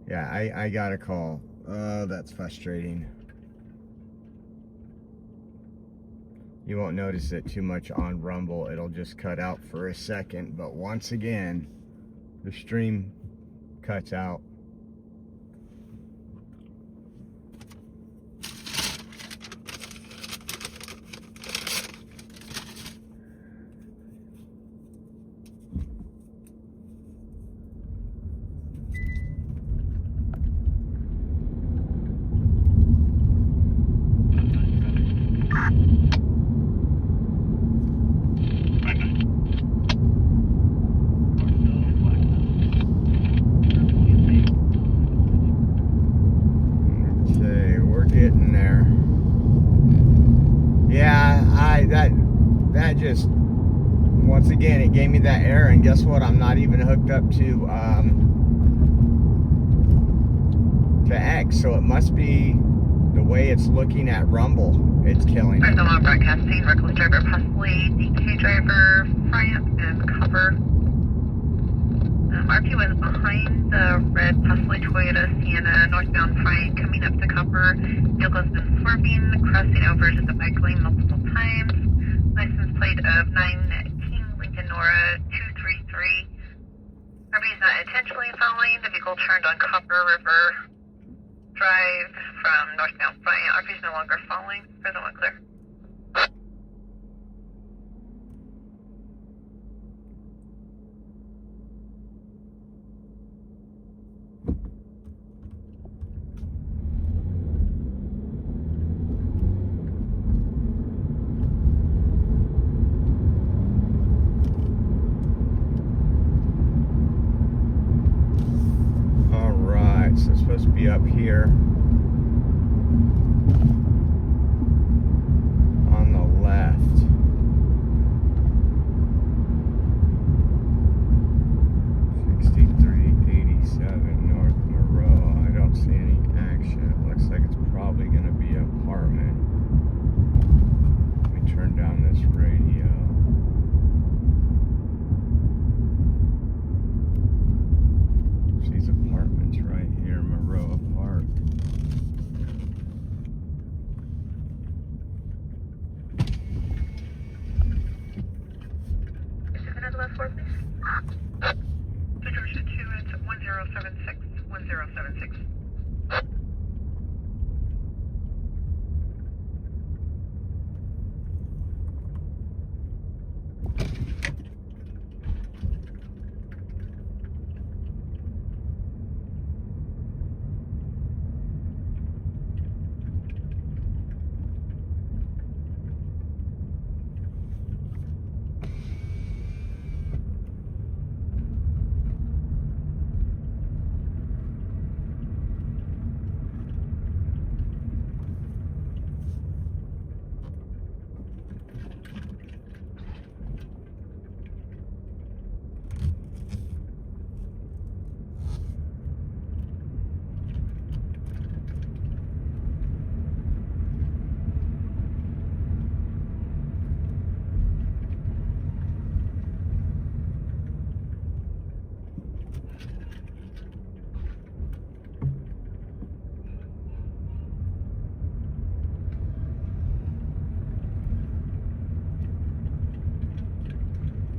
Yeah, I got a call. Oh, that's frustrating. You won't notice it too much on Rumble. It'll just cut out for a second. But once again, the stream cuts out. Getting there. Yeah, that just once again it gave me that error, and guess what? I'm not even hooked up to X, so it must be the way it's looking at Rumble. It's killing it. Fresno broadcasting, reckless driver, possibly DK driver, fry up and cover. RP was behind the red, possibly Toyota Sienna, northbound frying, coming up to cover. Vehicle has been swerving, crossing over to the bike lane multiple times. License plate of 9 Lincoln Nora 233. RP is not intentionally following. The vehicle turned on Copper River Drive from northbound frying. RP is no longer following. Further one clear. So it's supposed to be up here on the left. 6387 North Moreau. I don't see any action. It looks like it's probably going to be an apartment. Let me turn down this radio. These apartments right here, Moreau Park. Another last word, please. Georgia 2, it's 1076, 1076.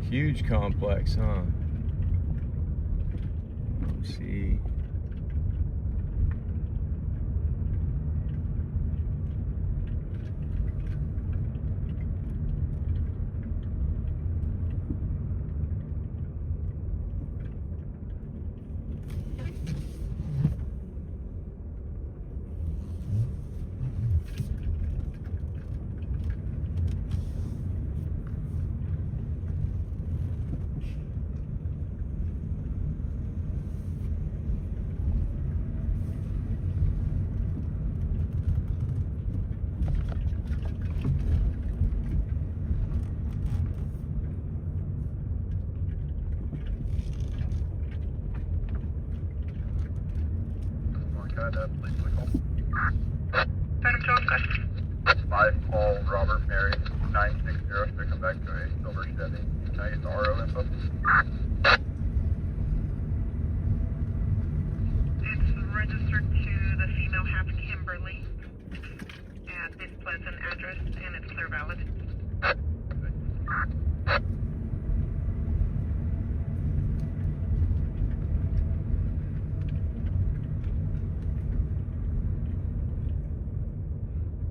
Huge complex, huh? Let's see. Please call. Phantom 12, question. 5 Paul Robert Mary 960 to come back to a silver Chevy. Can I get the RO info? It's registered to the female half Kimberly at this Pleasant address, and it's clear valid. I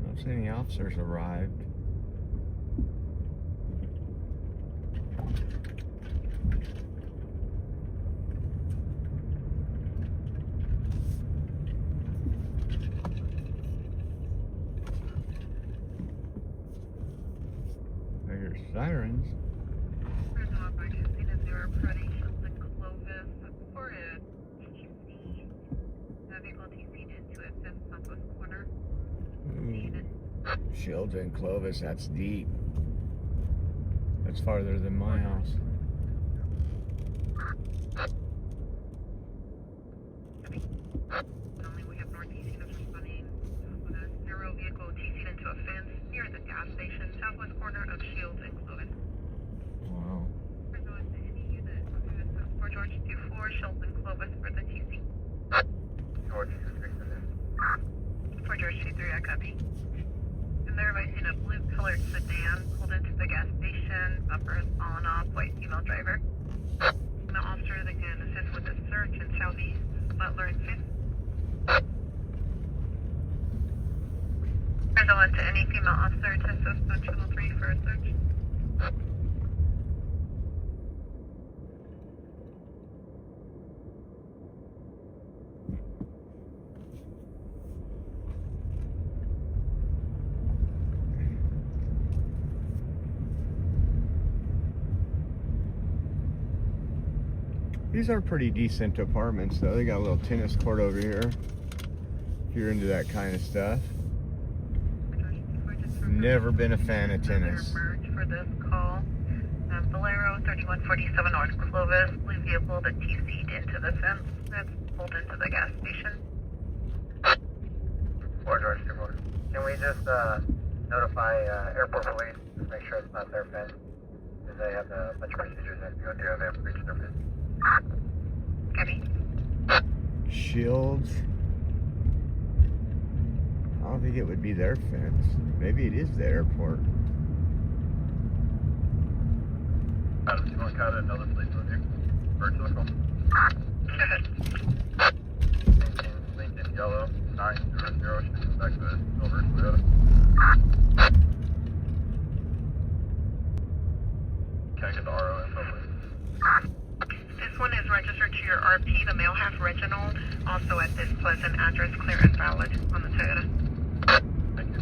don't see any officers arrived. I hear sirens. Fresno by Casino 0 Freddy, Shelton Clovis for a TC. The vehicle TC'd into a fifth southwest corner. Sheldon, Clovis, that's deep. That's farther than my house. Only we have northeast units responding with a 0 vehicle TC'd into a fence near the gas station, southwest corner of Shields and Clovis. Wow. Fresno is to any unit for George 24, Shelton Clovis for the TC. George 26 For George 23, I copy. And they're advising a blue colored sedan pulled into the gas station, bumpers on off, white female driver. The officer that can assist with the search in southeast Butler and 5th. Present to any female officer to assist on channel 3 for a search. These are pretty decent apartments though. They got a little tennis court over here. If you're into that kind of stuff. Never been a fan of tennis. For this call, Valero 3147 North Clovis, blue vehicle that TC'd into the fence that's pulled into the gas station. Or George 24. Can we just notify airport police to make sure it's not their fence? Because they have a bunch of procedures they have to go through if they haven't reached their fence. Copy. Shields. I don't think it would be their fence. Maybe it is the airport. Adam, do you want to cut another place with you? Bird circle. Go ahead. Lincoln Yellow 900, shooting back to the Silver Toyota. Can I get the RO info, please? This one is registered to your RP, the male half Reginald, also at this Pleasant address, clear and valid on the Toyota. Thank you.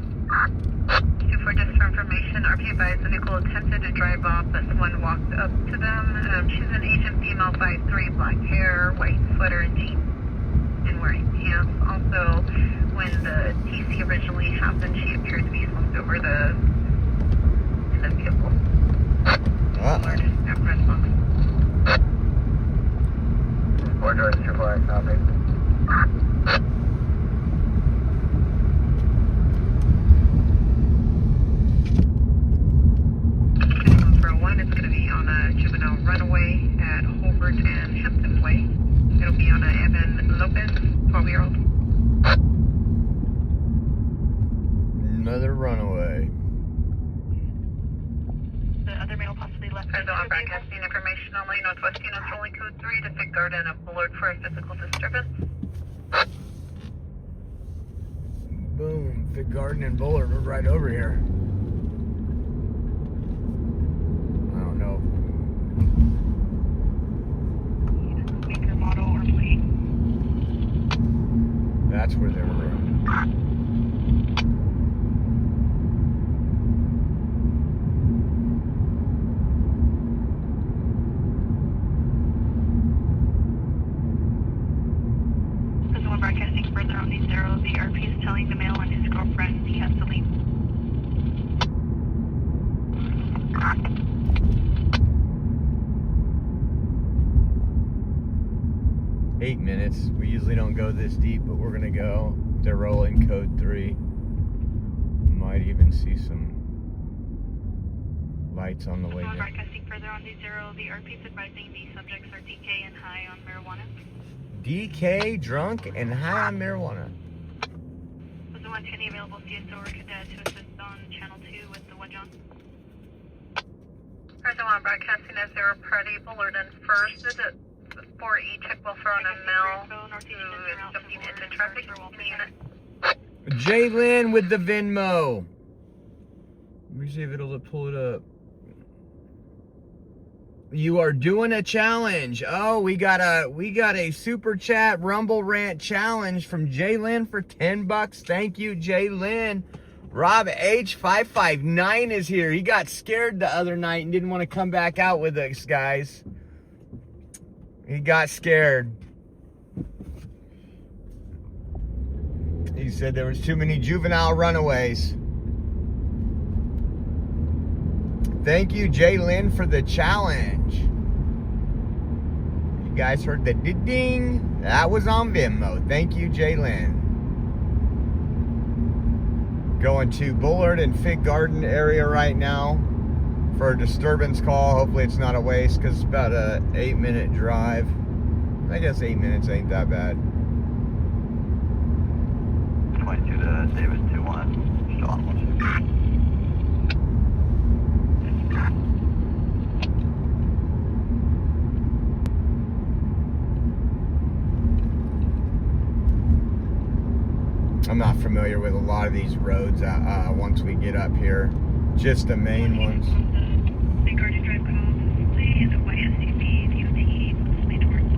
24, just for information, RP advised the vehicle attempted to drive off, but someone walked up to them. She's an Asian female, 5'3", black hair, white sweater and jeans, and wearing pants. Also, when the TC originally happened, she appeared to be slumped over in the vehicle. Largest at press box. Or George 24, copy. For one, it's going to be on a juvenile runaway at Holbert and Hampton Way. It'll be on a Evan Lopez, 12-year-old. Another runaway. The other male possibly left. I'm broadcasting information only. Northwest units rolling code 3 to Fig Garden and Bullard for a physical disturbance. Boom. The Garden and Bullard are right over here. I don't know. Speaker model or plate. That's where they were running. Broadcasting further on these zeros, the RP is telling the male and his girlfriend he has to leave. Eight minutes. We usually don't go this deep, but we're gonna go. They're rolling code 3. Might even see some lights on the way there. Broadcasting further on these zero, the RP is advising the subjects are DK and high on marijuana. DK, drunk, and high on marijuana. Was the 120 available CSO or cadet to assist on channel 2 with the 1 John? Fresno 1 broadcasting as 0 party, Bullard and first. Is it 4E check will throw on a male who is jumping into traffic? Jalen with the Venmo. Let me see if it'll pull it up. You are doing a challenge. Oh, we got a super chat Rumble Rant challenge from Jalen for $10. Thank you, Jalen. Rob H559 is here. He got scared the other night and didn't want to come back out with us, guys. He got scared. He said there was too many juvenile runaways. Thank you, Jalen, for the challenge. You guys heard the ding. That was on Venmo. Thank you, Jalen. Going to Bullard and Fig Garden area right now for a disturbance call. Hopefully it's not a waste because it's about a 8-minute drive. I guess 8 minutes ain't that bad. 22 to Davis 2-1. Still on 1. I'm not familiar with a lot of these roads once we get up here. Just the main ones. Big Garden Drive call, possibly the white SUV, DOT, possibly towards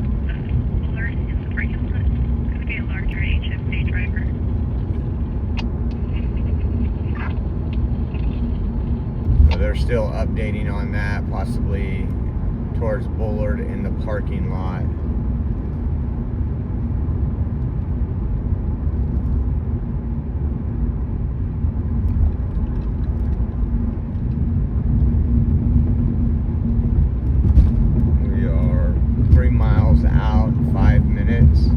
Bullard in the parking lot. Could be a larger HFA driver. So they're still updating on that, possibly towards Bullard in the parking lot. We are 3 miles out, 5 minutes.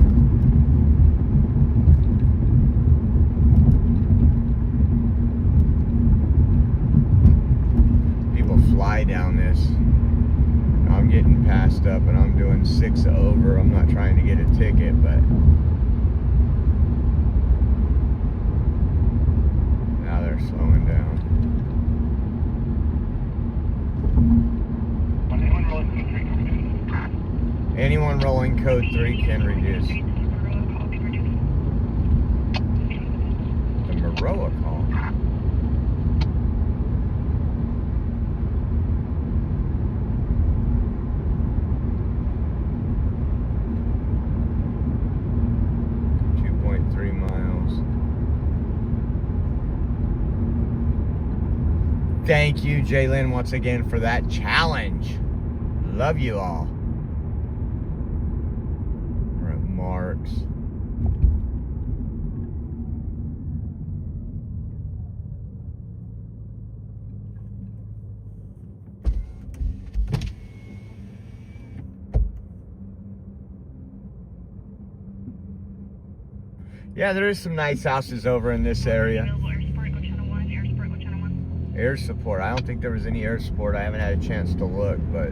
People fly down this. I'm getting passed up and I'm doing 6 over. I'm not trying to get a ticket, but now they're slowing down. Anyone rolling code 3 can reduce. The Maroa call. Thank you, Jalen, once again for that challenge. Love you all. We're at Mark's. Yeah, there is some nice houses over in this area. Air support. I don't think there was any air support. I haven't had a chance to look, but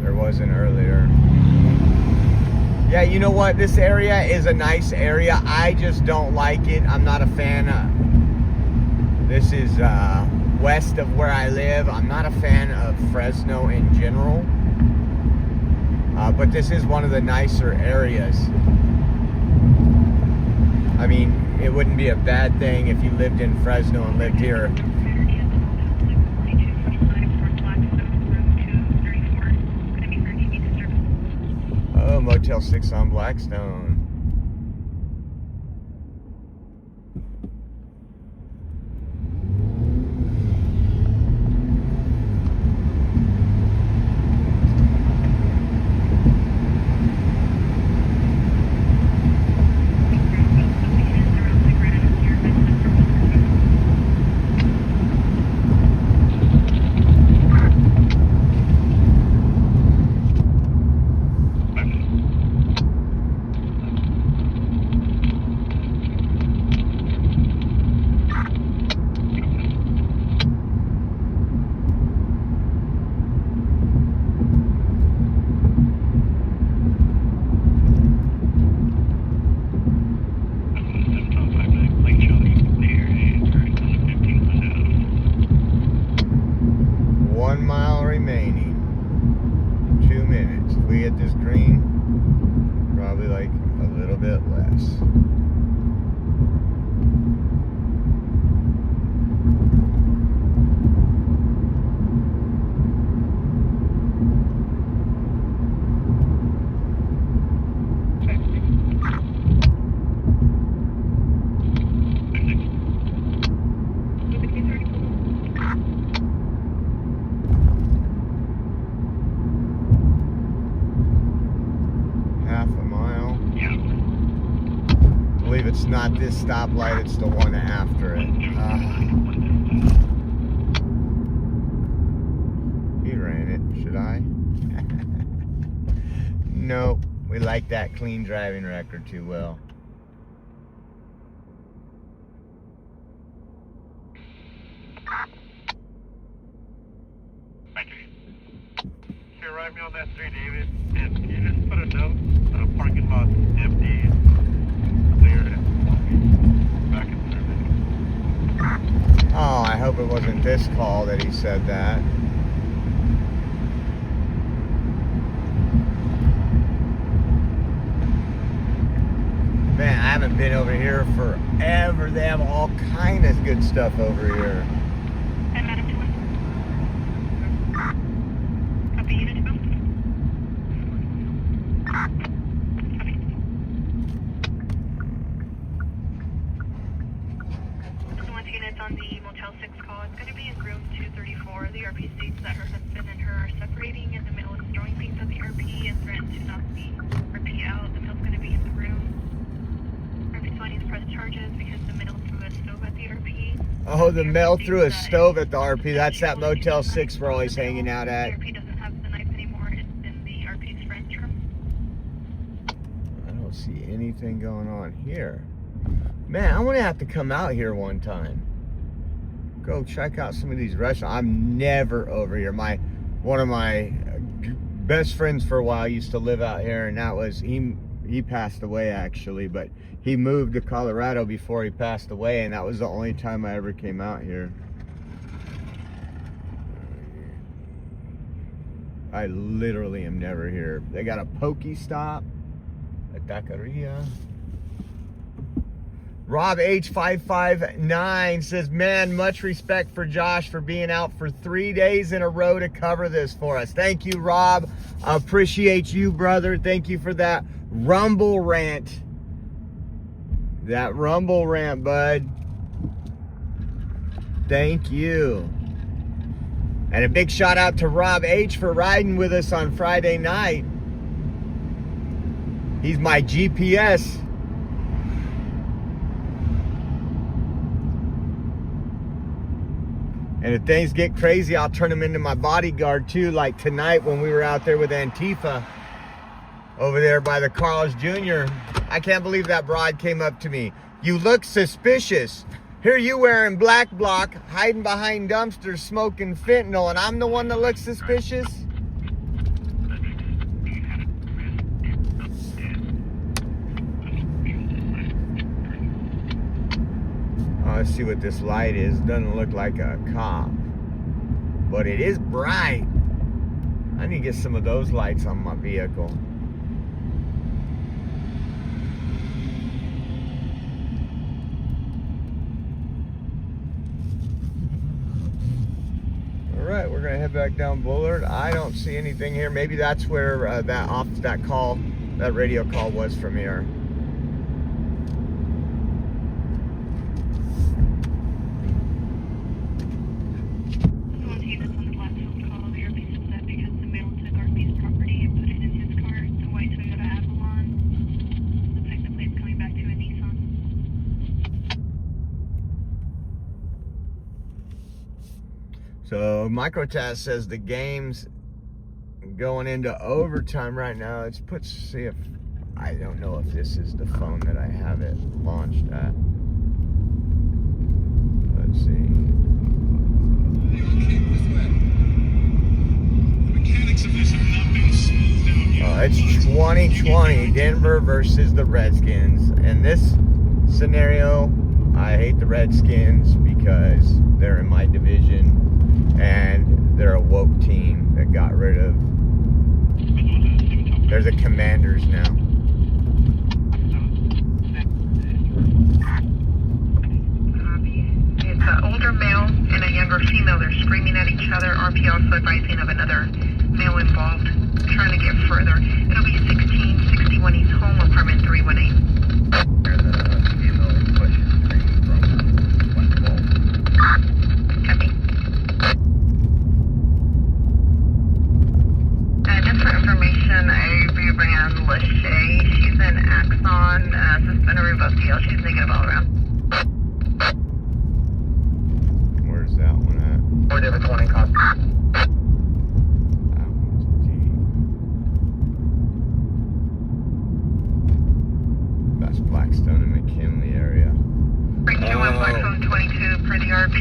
there wasn't earlier. Yeah, you know what? This area is a nice area. I just don't like it. I'm not a fan. This is west of where I live. I'm not a fan of Fresno in general. But this is one of the nicer areas. I mean, it wouldn't be a bad thing if you lived in Fresno and lived here. Oh, Motel 6 on Blackstone. us. It's not this stoplight, it's the one after it. He ran it, should I? Nope, we like that clean driving record too well. You arrive me on that street, David, and can you just put a note that a parking lot's empty, clear, and back in service? Oh, I hope it wasn't this call that he said that. Man, I haven't been over here forever. They have all kind of good stuff over here. Units on the Motel 6 call. It's going to be in room 234. The RP states that her husband and her are separating in the middle of throwing things at the RP and threatened to knock the RP out. The male's going to be in the room. RP's finding to press charges because the male threw a stove at the RP. Oh, the male threw a stove at the RP. That's that Motel 6 we're always hanging out at. The RP doesn't have the knife anymore. It's in the RP's friend's room. I don't see anything going on here. Man, I'm gonna have to come out here one time. Go check out some of these restaurants. I'm never over here. One of my best friends for a while used to live out here, and that was he passed away actually, but he moved to Colorado before he passed away, and that was the only time I ever came out here. I literally am never here. They got a Pokestop, a taqueria. Rob H559 says, man, much respect for Josh for being out for 3 days in a row to cover this for us. Thank you, Rob. I appreciate you, brother. Thank you for that Rumble rant. That Rumble rant, bud. Thank you. And a big shout out to Rob H for riding with us on Friday night. He's my GPS. And if things get crazy, I'll turn him into my bodyguard too, like tonight when we were out there with Antifa over there by the Carl's Jr. I can't believe that broad came up to me. You look suspicious. Here you wearing black bloc, hiding behind dumpsters, smoking fentanyl, and I'm the one that looks suspicious? Let's see what this light is. Doesn't look like a cop, but it is bright. I need to get some of those lights on my vehicle. All right, we're gonna head back down Bullard. I don't see anything here. Maybe that's where that radio call was from here. So Microtest says the game's going into overtime right now. Let's see if, I don't know if this is the phone that I have it launched at. Let's see. Oh, it's 2020, Denver versus the Redskins. In this scenario, I hate the Redskins because they're in my division. And they're a woke team that got rid of. They're the Commanders now. a younger female. They're screaming at each other. RP also advising of another male involved, trying to get further. It'll be 1661 East Home, apartment 318. There's a female pushing screaming from 112. Copy. Just for information, I reran Lachey. She's in Axon, suspended revoked DL. She's negative all around. Where's that one at? 4 David 20, copy. That one's deep. That's Blackstone and McKinley area. Breakthrough on Blackstone 22 per the RP.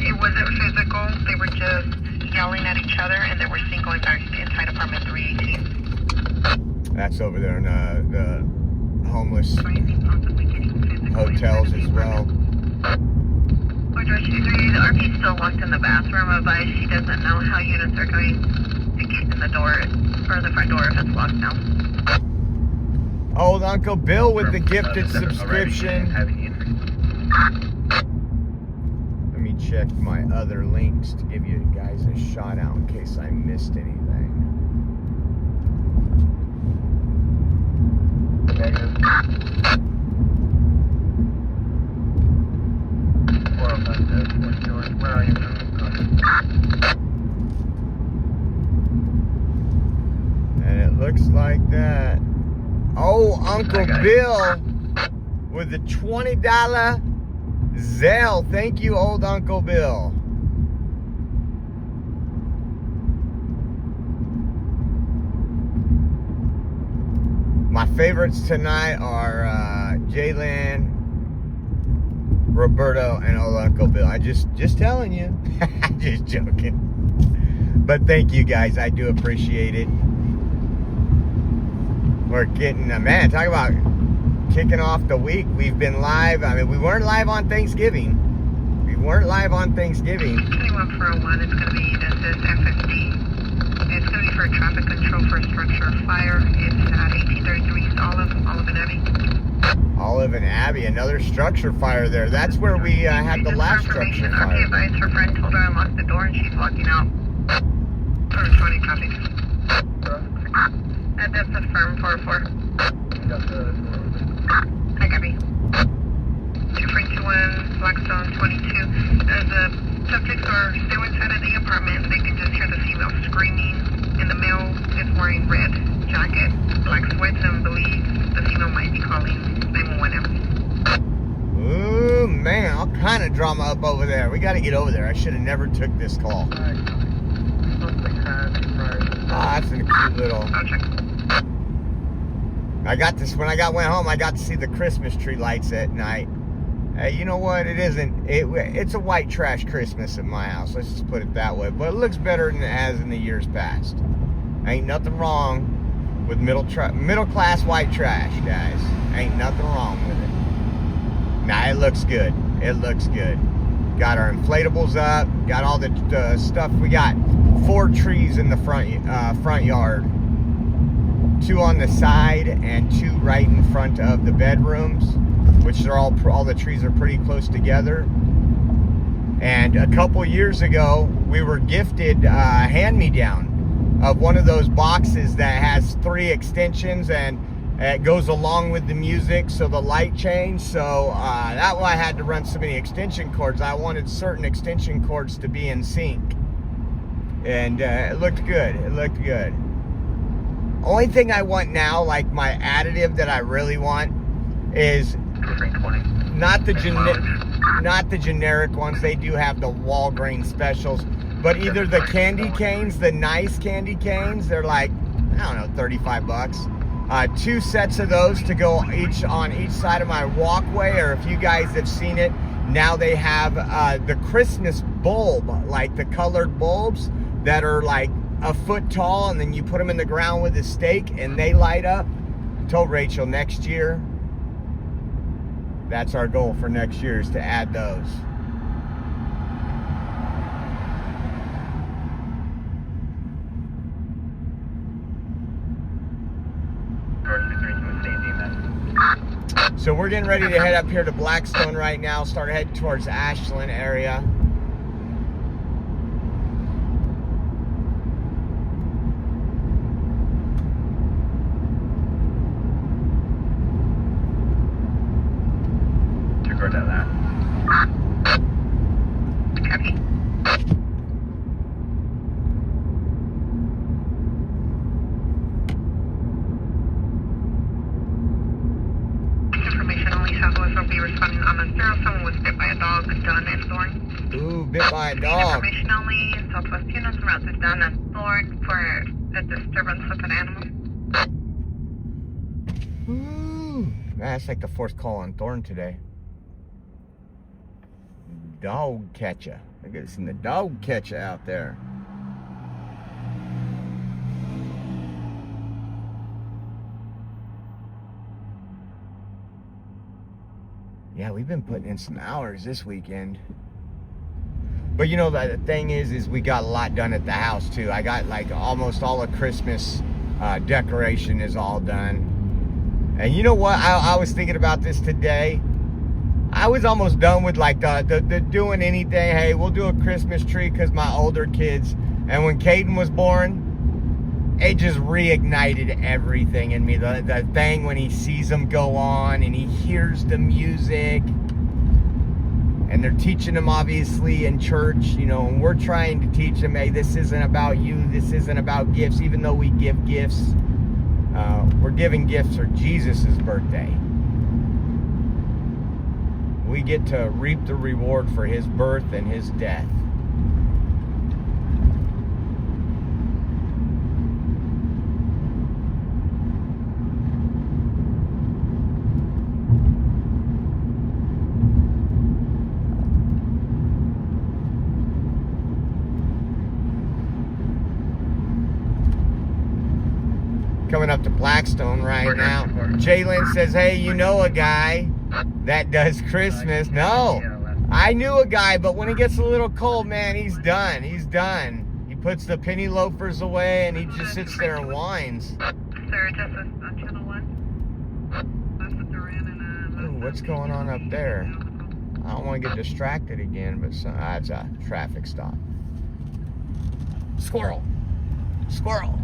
It wasn't physical. They were just yelling at each other, and they were seen going back inside apartment 318. That's over there in the homeless Possibly getting physically hotels as well. Or the RP is still locked in the bathroom. Advised she doesn't know how units are going to get in the door, or the front door if it's locked now. Old Uncle Bill with the gifted subscription. Let me check my other links to give you guys a shout out in case I missed anything. Negative. 405, where are you? And it looks like that. Oh, Uncle Bill with the $20 Zelle. Thank you, old Uncle Bill. My favorites tonight are Jalen, Roberto, and old Uncle Bill. I just telling you. Just joking. But thank you guys. I do appreciate it. We're getting, man, talk about kicking off the week. We've been live. I mean, we weren't live on Thanksgiving. It's going to be, this is F15. It's going to be for traffic control for a structure fire. It's at 1833 East Olive and Abbey. Olive and Abbey, another structure fire there. That's where we had the last structure fire. RP advised her friend told her to unlock the door and she's walking out. 20 copy. That's a firm 4-4. Hi, Gabby. 2321 Blackstone 22. The subjects are still inside of the apartment. They can just hear the female screaming, and the male is wearing red jacket, black sweats, and believes the female might be calling 911. Ooh, man, all kind of drama up over there. We got to get over there. I should have never took this call. Ah, that's a cute little. I'll check. I got this when I went home. I got to see the Christmas tree lights at night. Hey, you know what? It isn't. It's a white trash Christmas at my house. Let's just put it that way. But it looks better than it has in the years past. Ain't nothing wrong with middle class white trash, guys. Ain't nothing wrong with it. Nah, it looks good. It looks good. Got our inflatables up. Got all the stuff. We got 4 trees in the front yard. 2 on the side and 2 right in front of the bedrooms, which are all the trees are pretty close together. And a couple years ago, we were gifted a hand-me-down of one of those boxes that has 3 extensions, and it goes along with the music, so the light changed. So that why I had to run so many extension cords. I wanted certain extension cords to be in sync, and it looked good. It looked good. Only thing I want now, like my additive that I really want, is not the generic ones. They do have the Walgreens specials, but either the candy canes, the nice candy canes. They're like, I don't know, $35. 2 sets of those to go on each side of my walkway. Or if you guys have seen it, now they have the Christmas bulb, like the colored bulbs that are like a foot tall, and then you put them in the ground with a stake and they light up. I told Rachel next year, that's our goal for next year, is to add those. So we're getting ready to head up here to Blackstone right now, start heading towards Ashland area. will be responding on the 0. Someone was bit by a dog, done and Thorn. Ooh, bit by a Need dog. information only. Southwest units route to done and Thorn for a disturbance with an animal. Ooh, that's like the fourth call on Thorn today. Dog catcher. Look at this in the dog catcher out there. Yeah, we've been putting in some hours this weekend. But you know, the thing is we got a lot done at the house too. I got like almost all of Christmas decoration is all done. And you know what? I was thinking about this today. I was almost done with like the doing anything. Hey, we'll do a Christmas tree because my older kids. And when Caden was born, it just reignited everything in me. The thing when he sees them go on and he hears the music. And they're teaching them obviously in church, you know, and we're trying to teach them, hey, this isn't about you. This isn't about gifts. Even though we give gifts, we're giving gifts for Jesus' birthday. We get to reap the reward for his birth and his death. Coming up to Blackstone right now. Jalen says, hey, you know a guy that does Christmas. No, I knew a guy, but when it gets a little cold, man, he's done. He's done. He puts the penny loafers away and he just sits there and whines. Sir, just on channel 1. Ooh, what's going on up there? I don't want to get distracted again, but it's a traffic stop. Squirrel. Squirrel.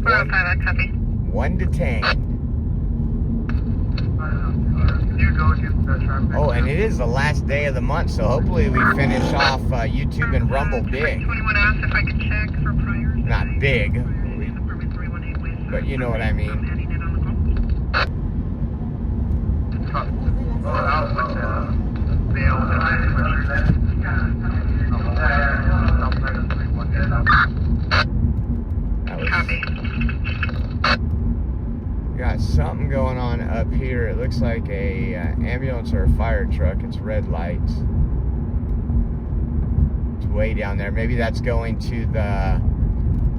405, I copy. 1 to 10. Oh, and it is the last day of the month, so hopefully we finish off YouTube and Rumble big. 21 asked if I could check for priors. Not big, but you know what I mean. Copy. Got something going on up here. It looks like a ambulance or a fire truck. It's red lights. It's way down there. Maybe that's going to the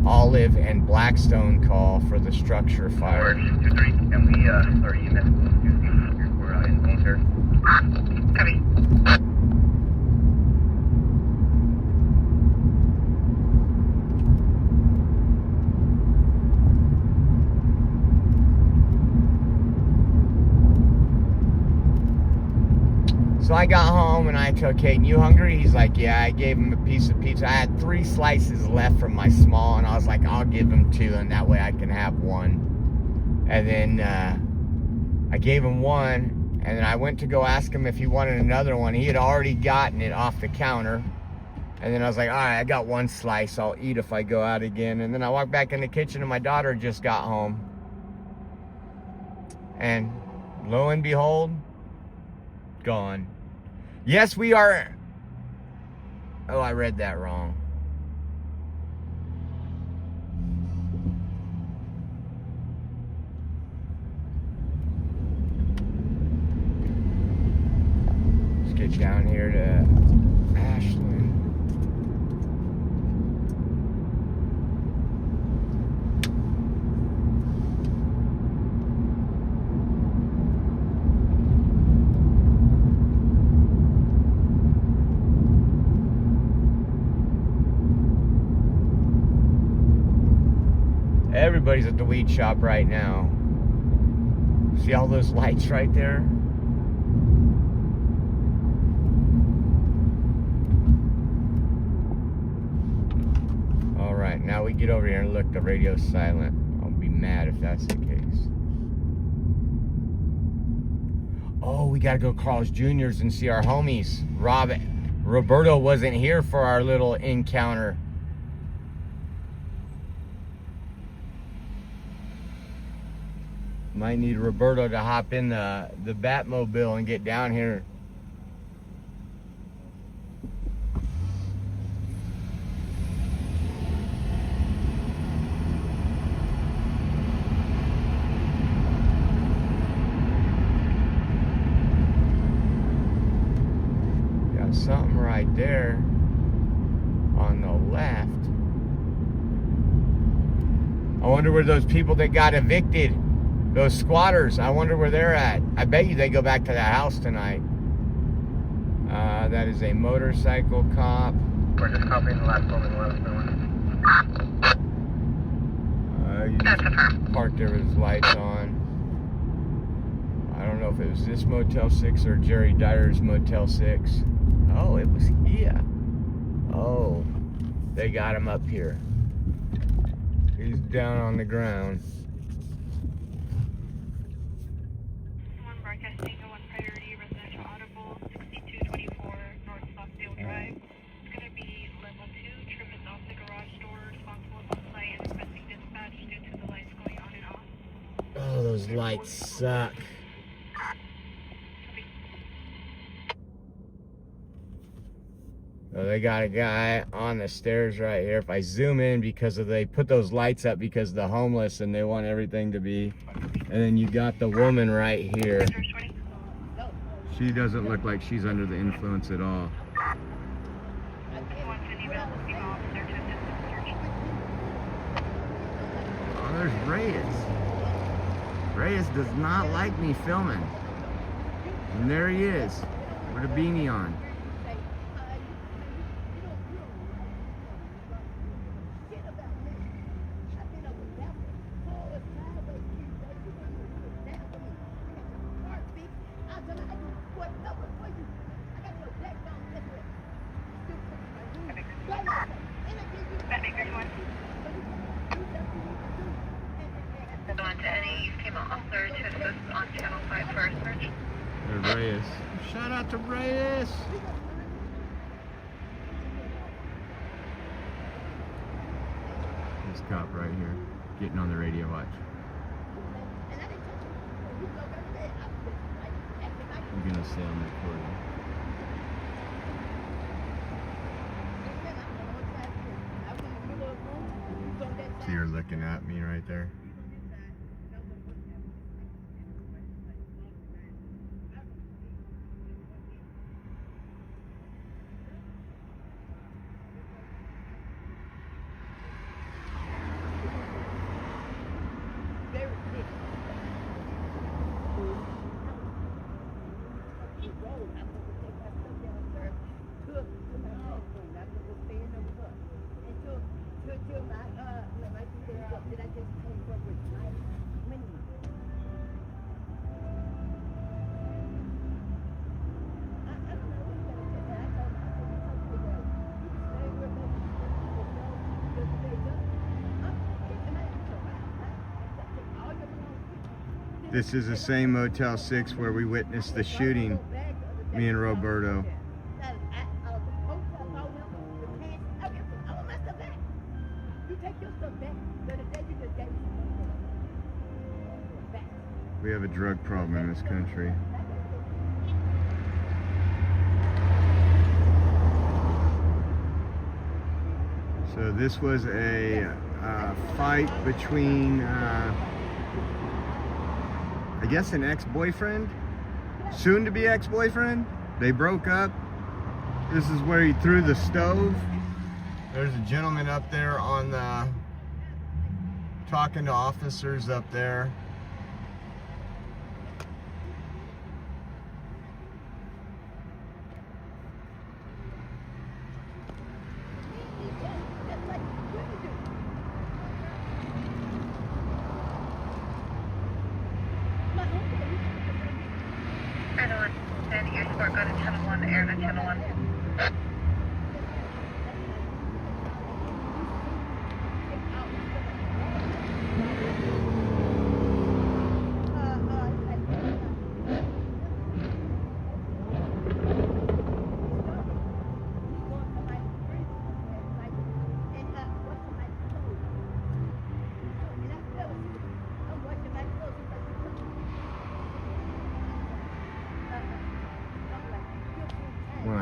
Olive and Blackstone call for the structure fire. Can we start unit? We're in danger. Copy. So I got home and I told Caden, you hungry? He's like, yeah. I gave him a piece of pizza. I had 3 slices left from my small, and I was like, I'll give him 2, and that way I can have 1. And then I gave him 1, and then I went to go ask him if he wanted another one. He had already gotten it off the counter. And then I was like, all right, I got 1 slice. I'll eat if I go out again. And then I walked back in the kitchen, and my daughter just got home. And lo and behold, gone. Yes, we are. Oh, I read that wrong. Let's get down here to Ashland. Everybody's at the weed shop right now. See all those lights right there? All right, now we get over here and look, the radio's silent. I'll be mad if that's the case. Oh, we gotta go to Carl's Jr.'s and see our homies. Roberto wasn't here for our little encounter. Might need Roberto to hop in the Batmobile and get down here. Got something right there on the left. I wonder where those people that got evicted, those squatters, I wonder where they're at. I bet you they go back to that house tonight. That is a motorcycle cop. We're just copying the last one and last one. He just parked there with his lights on. I don't know if it was this Motel 6 or Jerry Dyer's Motel 6. Oh, it was here. Oh, they got him up here. He's down on the ground. One broadcasting, one priority, residential audible, 6224 North Stockdale Drive. It's going to be level 2, trim is off the garage door, responsible on site and requesting dispatch due to the lights going on and off. Oh, those lights suck. So they got a guy on the stairs right here. If I zoom in, because they put those lights up because the homeless and they want everything to be. And then you got the woman right here. She doesn't look like she's under the influence at all. Oh, there's Reyes. Reyes does not like me filming. And there he is, with a beanie on. Reyes. Shout out to Reyes. This cop right here, getting on the radio watch. I'm gonna say I'm recording. So you're looking at me right there. This is the same Motel 6 where we witnessed the shooting, me and Roberto. We have a drug problem in this country. So this was a fight between I guess an ex-boyfriend, soon to be ex-boyfriend. They broke up. This is where he threw the stove. There's a gentleman up there on the, talking to officers up there.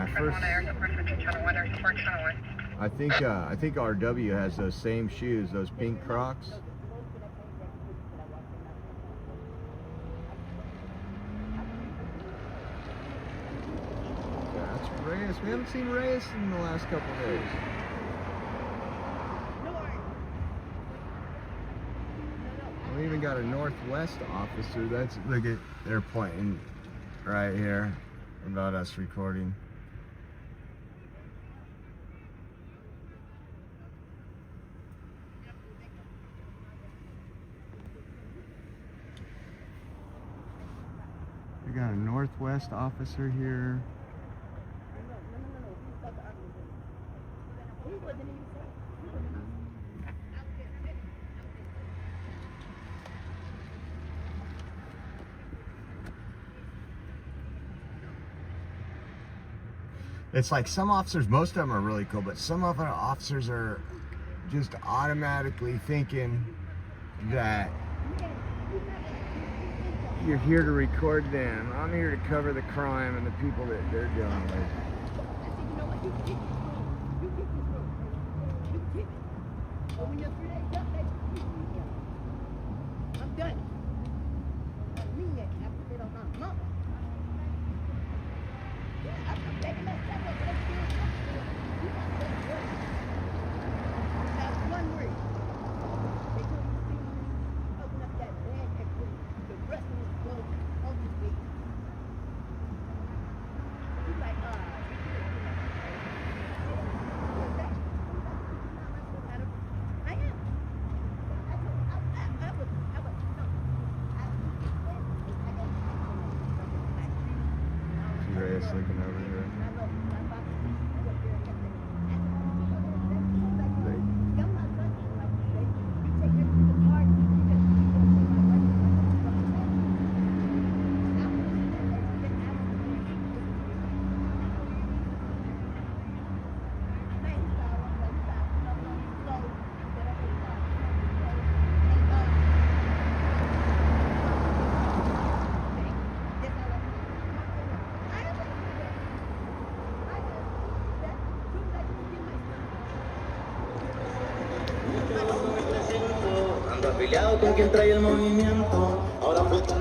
my first. I think RW has those same shoes, those pink Crocs. Yeah, that's Reyes. We haven't seen Reyes in the last couple of days. We even got a Northwest officer. That's, look at, they're pointing right here about us recording. We got a Northwest officer here. It's like some officers, most of them are really cool, but some of our officers are just automatically thinking that you're here to record them. I'm here to cover the crime and the people that they're dealing with. I'm done. I mean that. I put it on my mama. I'm taking that stuff up. Let's do it. You got that word. That's one word. They told you to open up that bag and put the rest of this gold on your feet. He's like, I am. I was, no. See Reyes looking over here. Afiliado con quien trae el movimiento, ahora pues está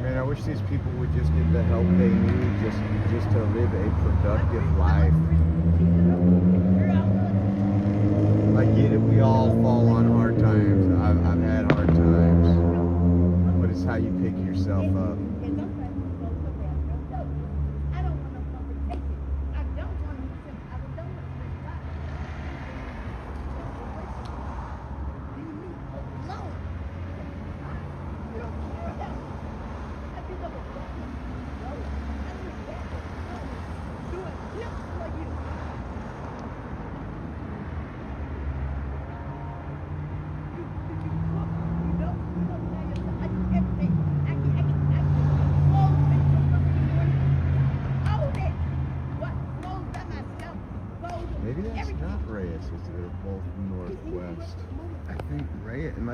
Man, I wish these people would just get the help they need just to live a productive life. I get it, we all fall on hard times. I've had hard times. But it's how you pick yourself up. Do it.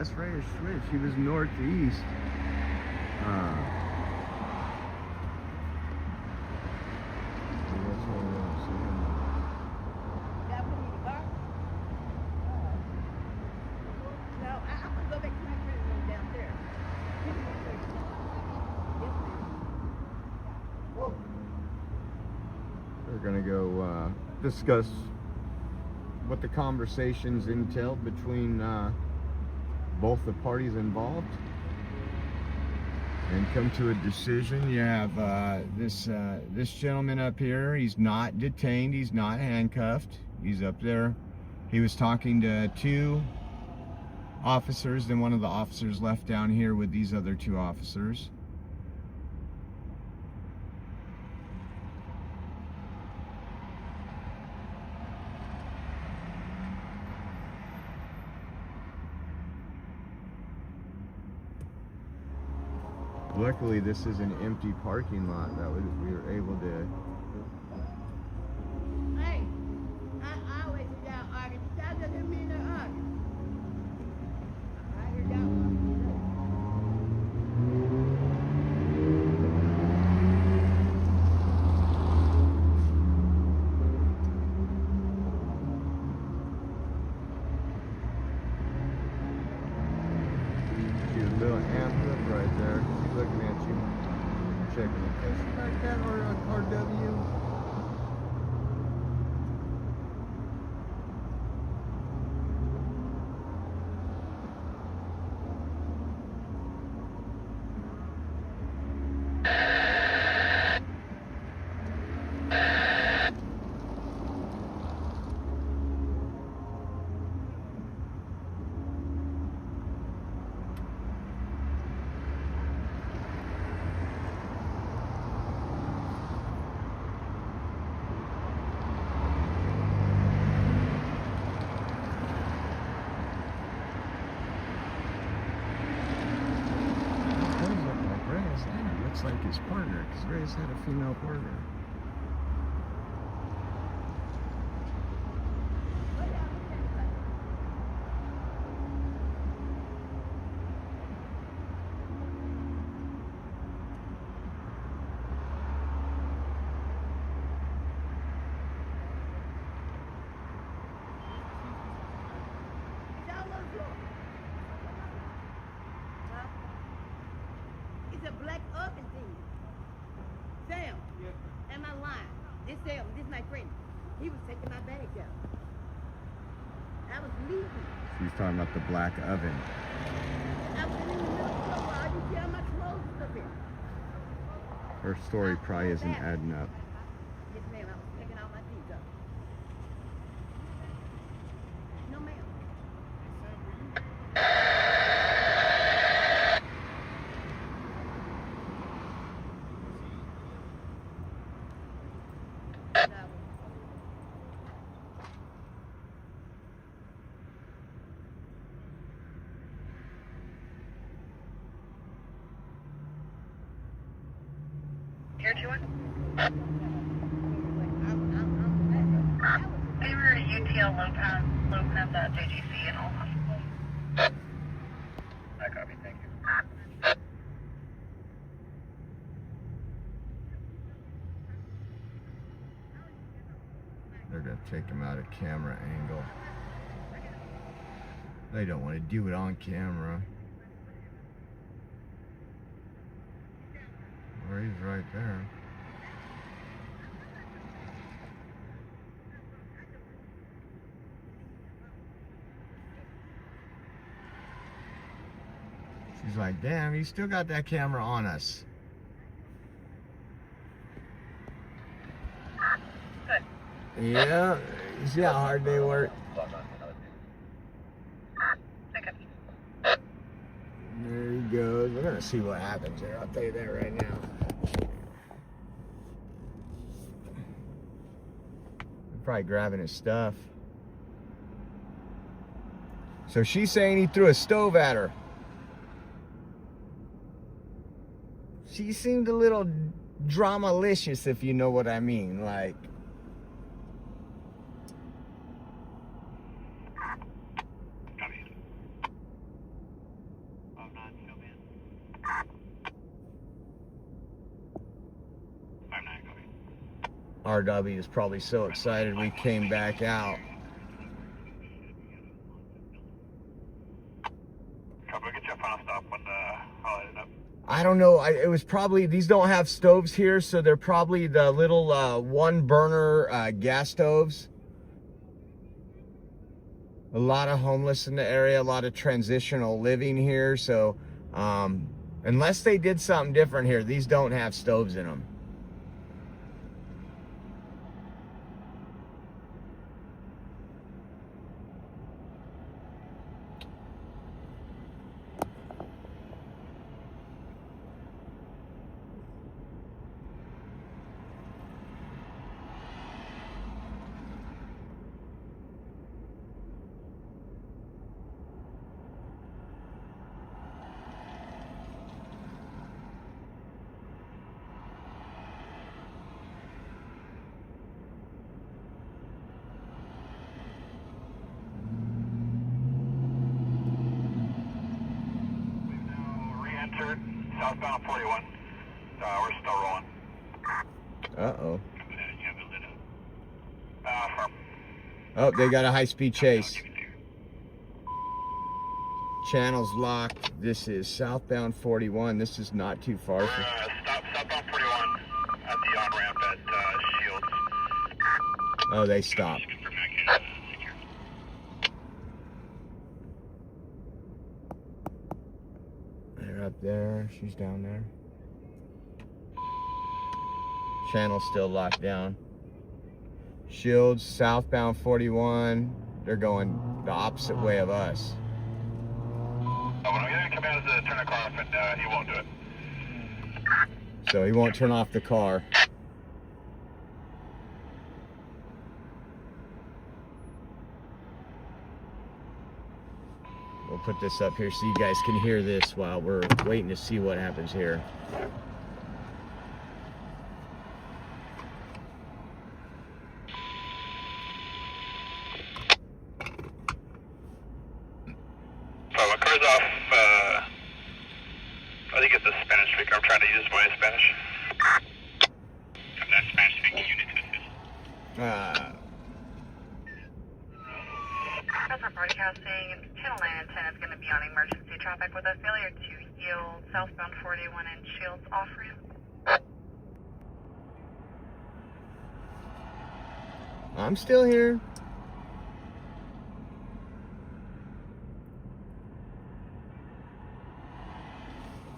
West Reyes switch. He was northeast. That's what we don't see him. That would need a car? No, I'm gonna go back to my friend's room downstairs. Yes, ma'am. We're gonna go discuss what the conversations entailed between both the parties involved and come to a decision. You have this gentleman up here. He's not detained. He's not handcuffed. He's up there. He was talking to 2 officers. Then one of the officers left down here with these other 2 officers. Luckily, this is an empty parking lot that we were able to. Hey, I always hear y'all arguing. That doesn't mean they're arguing. I hear y'all arguing. She's a little amped up right there. She's looking at you, checking it. Is she like that or RW? Looks like his partner, because Reyes had a female partner. It's a black oven thing. Sam, am I lying? This Sam, this my friend. He was taking my bags out. I was leaving. She's talking about the black oven. I was in the middle of the floor. I didn't see how much clothes was up here. Her story probably isn't adding up. Yes, ma'am. I was taking all my things up. No, ma'am. Here, 2-1. I'm They were UTL low pass at JGC and all hospitals. I copy, thank you. They're gonna take him out of camera angle. They don't want to do it on camera. Well, he's right there. She's like, damn, you still got that camera on us. Good. Yeah, you see how hard they work? I copy. There he goes. We're gonna see what happens here. I'll tell you that right now. They're probably grabbing his stuff. So she's saying he threw a stove at her. She seemed a little dramalicious, if you know what I mean. Like, RW is probably so excited we came back out. Copy, we'll get you a final stop when I'll light it up. I don't know. It was probably, these don't have stoves here, so they're probably the little one burner gas stoves. A lot of homeless in the area, a lot of transitional living here. So unless they did something different here, these don't have stoves in them. Re-entered southbound 41. We're still rolling. Uh-oh. Firm. Oh, they got a high-speed chase. Channel's locked. This is southbound 41. This is not too far. Stop southbound 41 at the on-ramp at Shields. Oh, they stopped. They're up there. She's down there. Channel's still locked down. Shields, southbound 41. They're going the opposite way of us. When we get commands to turn the car off, and he won't do it. So he won't turn off the car. We'll put this up here so you guys can hear this while we're waiting to see what happens here. So my car's off. I think it's a Spanish speaker. I'm trying to use my Spanish. That Spanish speaking unit to assist. As we're broadcasting, Channel 9 and 10 is going to be on emergency traffic with a failure to yield southbound 41 and Shields off ramp. I'm still here.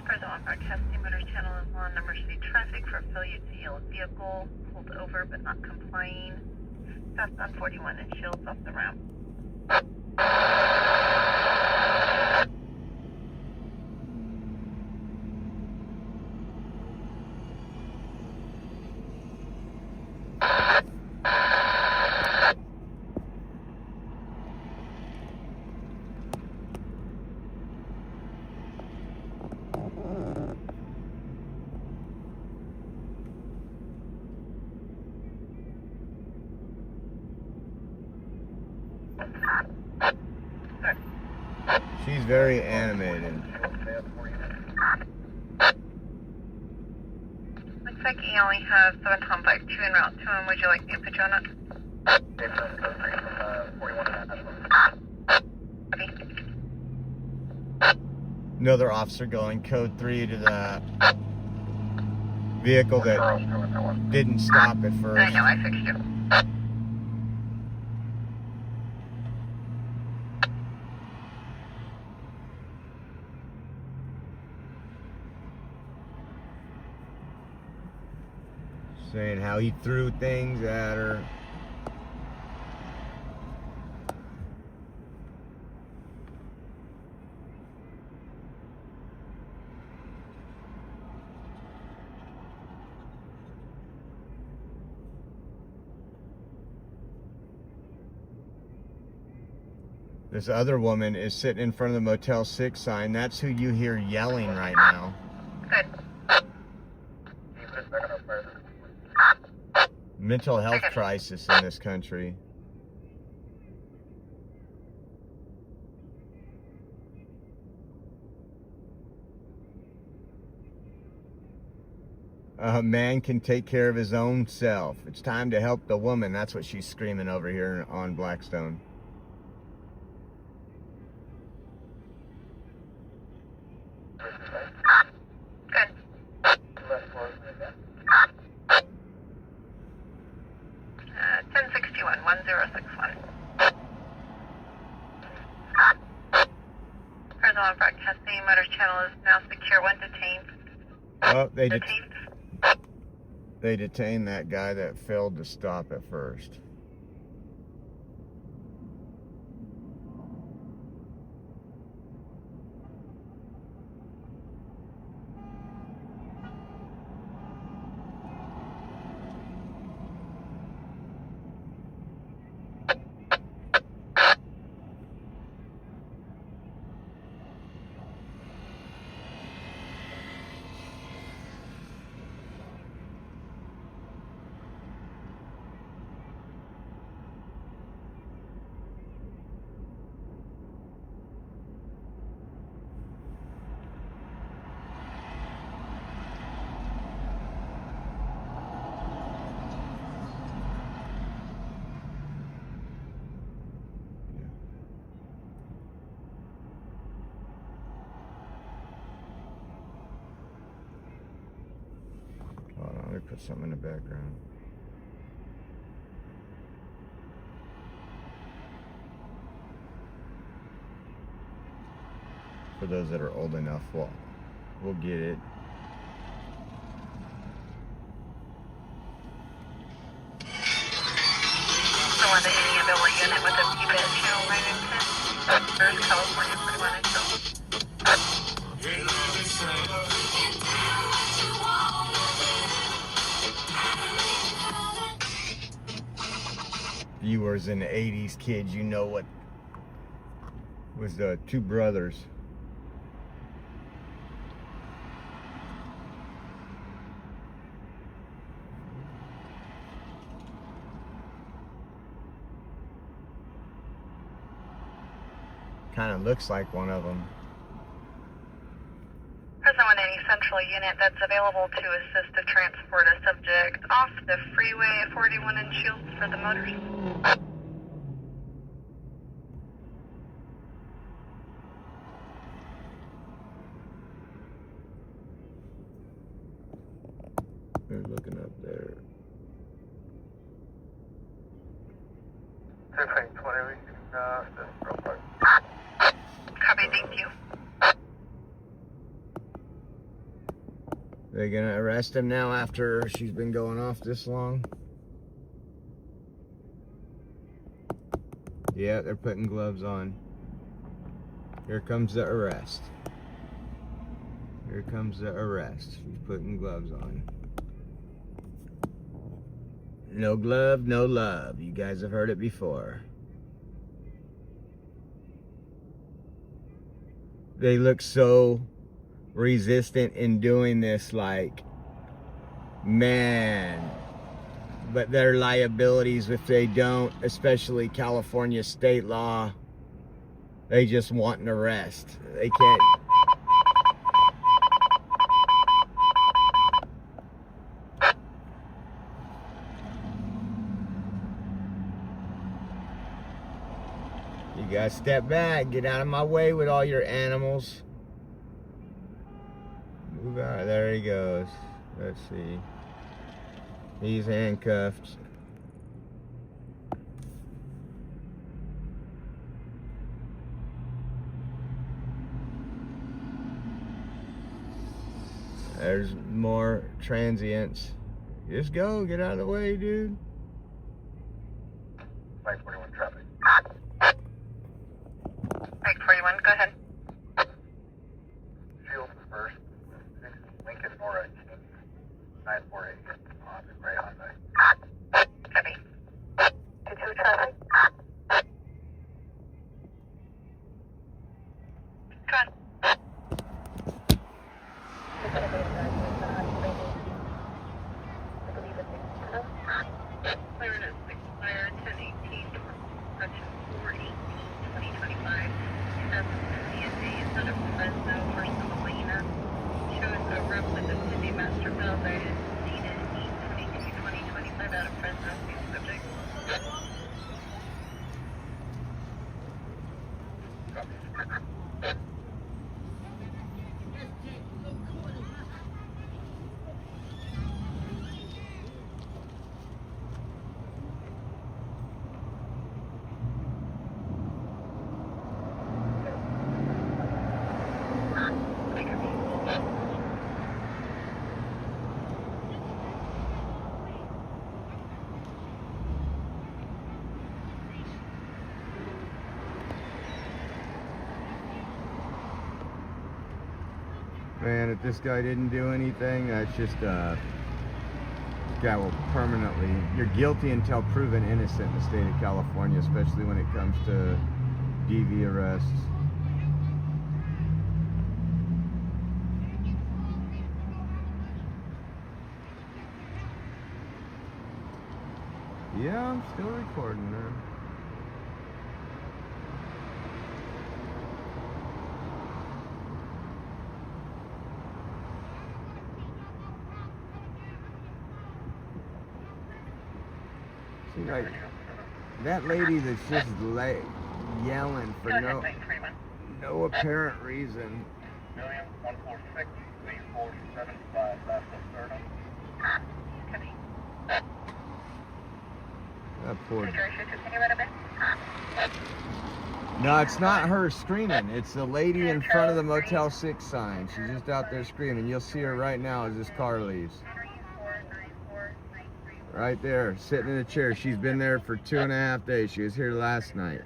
Further on broadcasting, Motor Channel is on emergency traffic for failure to yield vehicle, pulled over but not complying. Southbound 41 and Shields off the ramp. She's very animated. Looks like you only have 752 en route to him. Would you like me to put you on it? Another officer going code 3 to the vehicle that didn't stop at I first. know, I fixed you. Saying how he threw things at her. This other woman is sitting in front of the Motel 6 sign. That's who you hear yelling right now. Good. Mental health crisis in this country. A man can take care of his own self. It's time to help the woman. That's what she's screaming over here on Blackstone. Good. 1061, 1061. Fresno broadcasting, motor channel is now secure. One detained. Oh, Detained. they detained that guy that failed to stop at first. Hold on, let me put something in the background. For those that are old enough, we'll get it. So on the any ability unit with a PBS channel 9 and 10. There's California 41 and 2. Viewers in the 80s, kids, you know what was the two brothers. Kind of looks like one of them. Present on any central unit that's available to assist to transport a subject off the freeway at 41 and Shields for the motors. They're looking up there. 620, we can assist real quick. Copy, thank you. They're gonna arrest him now after she's been going off this long? Yeah, they're putting gloves on. Here comes the arrest. Here comes the arrest. She's putting gloves on. No glove, no love. You guys have heard it before. They look so resistant in doing this, like, man. But their liabilities if they don't, especially California state law, they just want an arrest. They can't. You gotta step back, get out of my way with all your animals. Move out. There he goes. Let's see. He's handcuffed. There's more transients. Just go, get out of the way, dude. Mike 41 traffic. Mike 41, go ahead. Shields first. Lincoln Nora 948 on the Gray Hyundai. Copy. 22 traffic. Go on. Cleared at 6 fire 1018. Man, if this guy didn't do anything, that's just this guy will permanently. You're guilty until proven innocent in the state of California, especially when it comes to DV arrests. Yeah, I'm still recording, man. See, like, that lady that's just yelling for no apparent reason. 146-3475, last of Fresno. That poor. No, it's not her screaming. It's the lady in front of the Motel 6 sign. She's just out there screaming. You'll see her right now as this car leaves. Right there, sitting in a chair. She's been there for 2.5 days. She was here last night.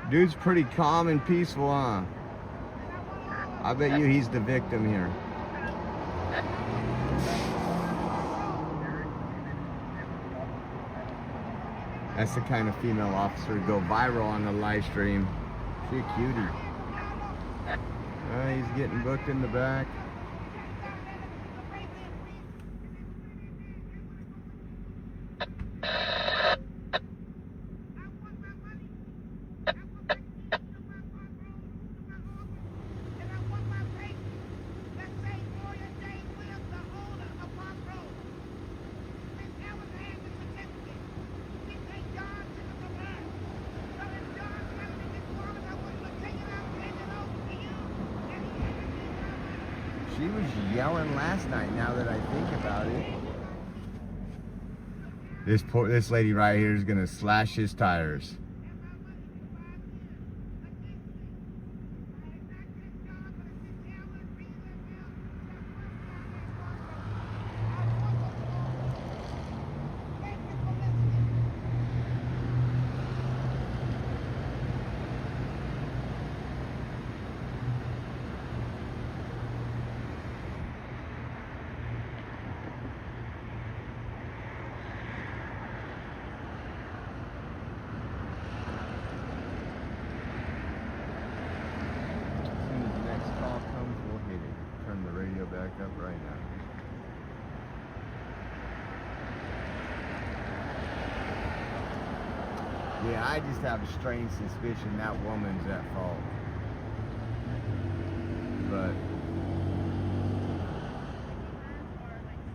Dude's pretty calm and peaceful, huh? I bet you he's the victim here. That's the kind of female officer to go viral on the live stream. She a cutie. He's getting booked in the back. She was yelling last night, now that I think about it. This lady right here is gonna slash his tires. Back up right now. Yeah, I just have a strange suspicion that woman's at fault. But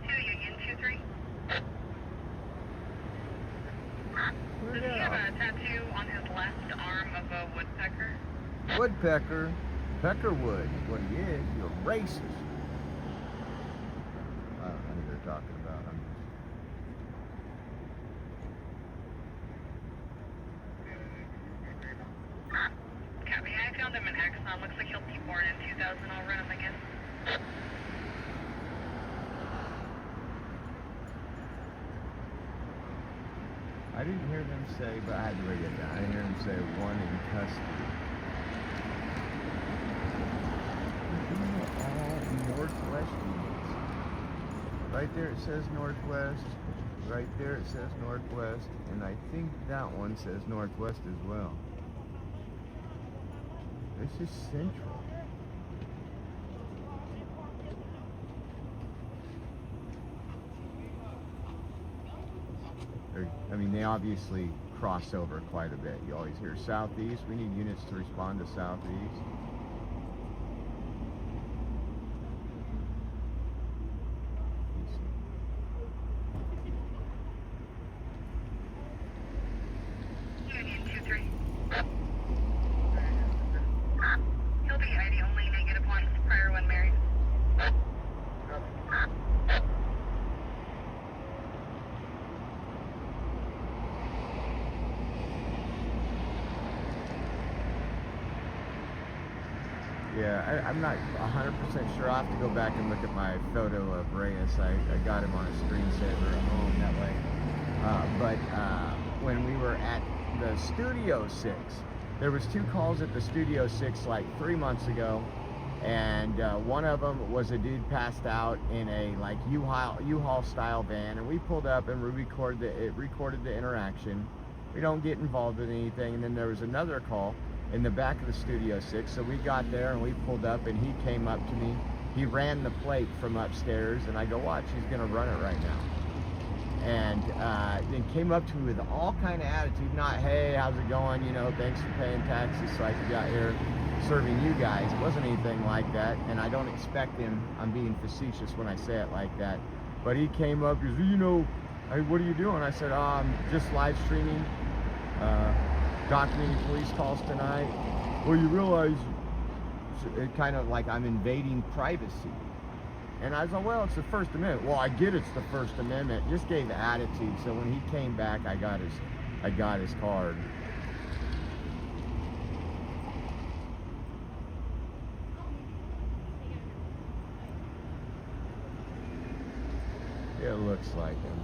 2 Union 23. where'd Does he that have a tattoo on his left arm of a woodpecker? woodpecker? Peckerwood is what he is. You're racist. I don't know who they're talking about. Copy. I found him in Exxon. Looks like he'll be born in 2000. I'll run him again. I didn't hear them say, but I had to write it down. I didn't hear them say one in custody. All northwest units. Right there it says northwest. Right there it says northwest. And I think that one says northwest as well. This is central. I mean, they obviously cross over quite a bit. You always hear southeast. We need units to respond to southeast. Union 2-3. He'll be ID only, -1, prior one married. Yeah, I'm not 100% sure. I'll have to go back and look at my photo of Reyes. I got him on a screensaver at home that way. But when we were at the Studio 6, there was 2 calls at the Studio 6 like 3 months ago. And one of them was a dude passed out in a like U-Haul style van. And we pulled up and we recorded the interaction. We don't get involved in anything. And then there was another call in the back of the Studio 6, so we got there and we pulled up and he came up to me. He ran the plate from upstairs and I go, watch, he's gonna run it right now. And then came up to me with all kind of attitude, not, hey, how's it going, you know, thanks for paying taxes so I could get here serving you guys. It wasn't anything like that, and I don't expect him, I'm being facetious when I say it like that, but he came up, he goes, you know, hey, what are you doing? I said, I'm just live streaming, documenting police calls tonight. Well, you realize it kind of like I'm invading privacy. And I was like, well, it's the First Amendment. Well, I get it's the First Amendment. Just gave the attitude. So when he came back, I got his card. It looks like him.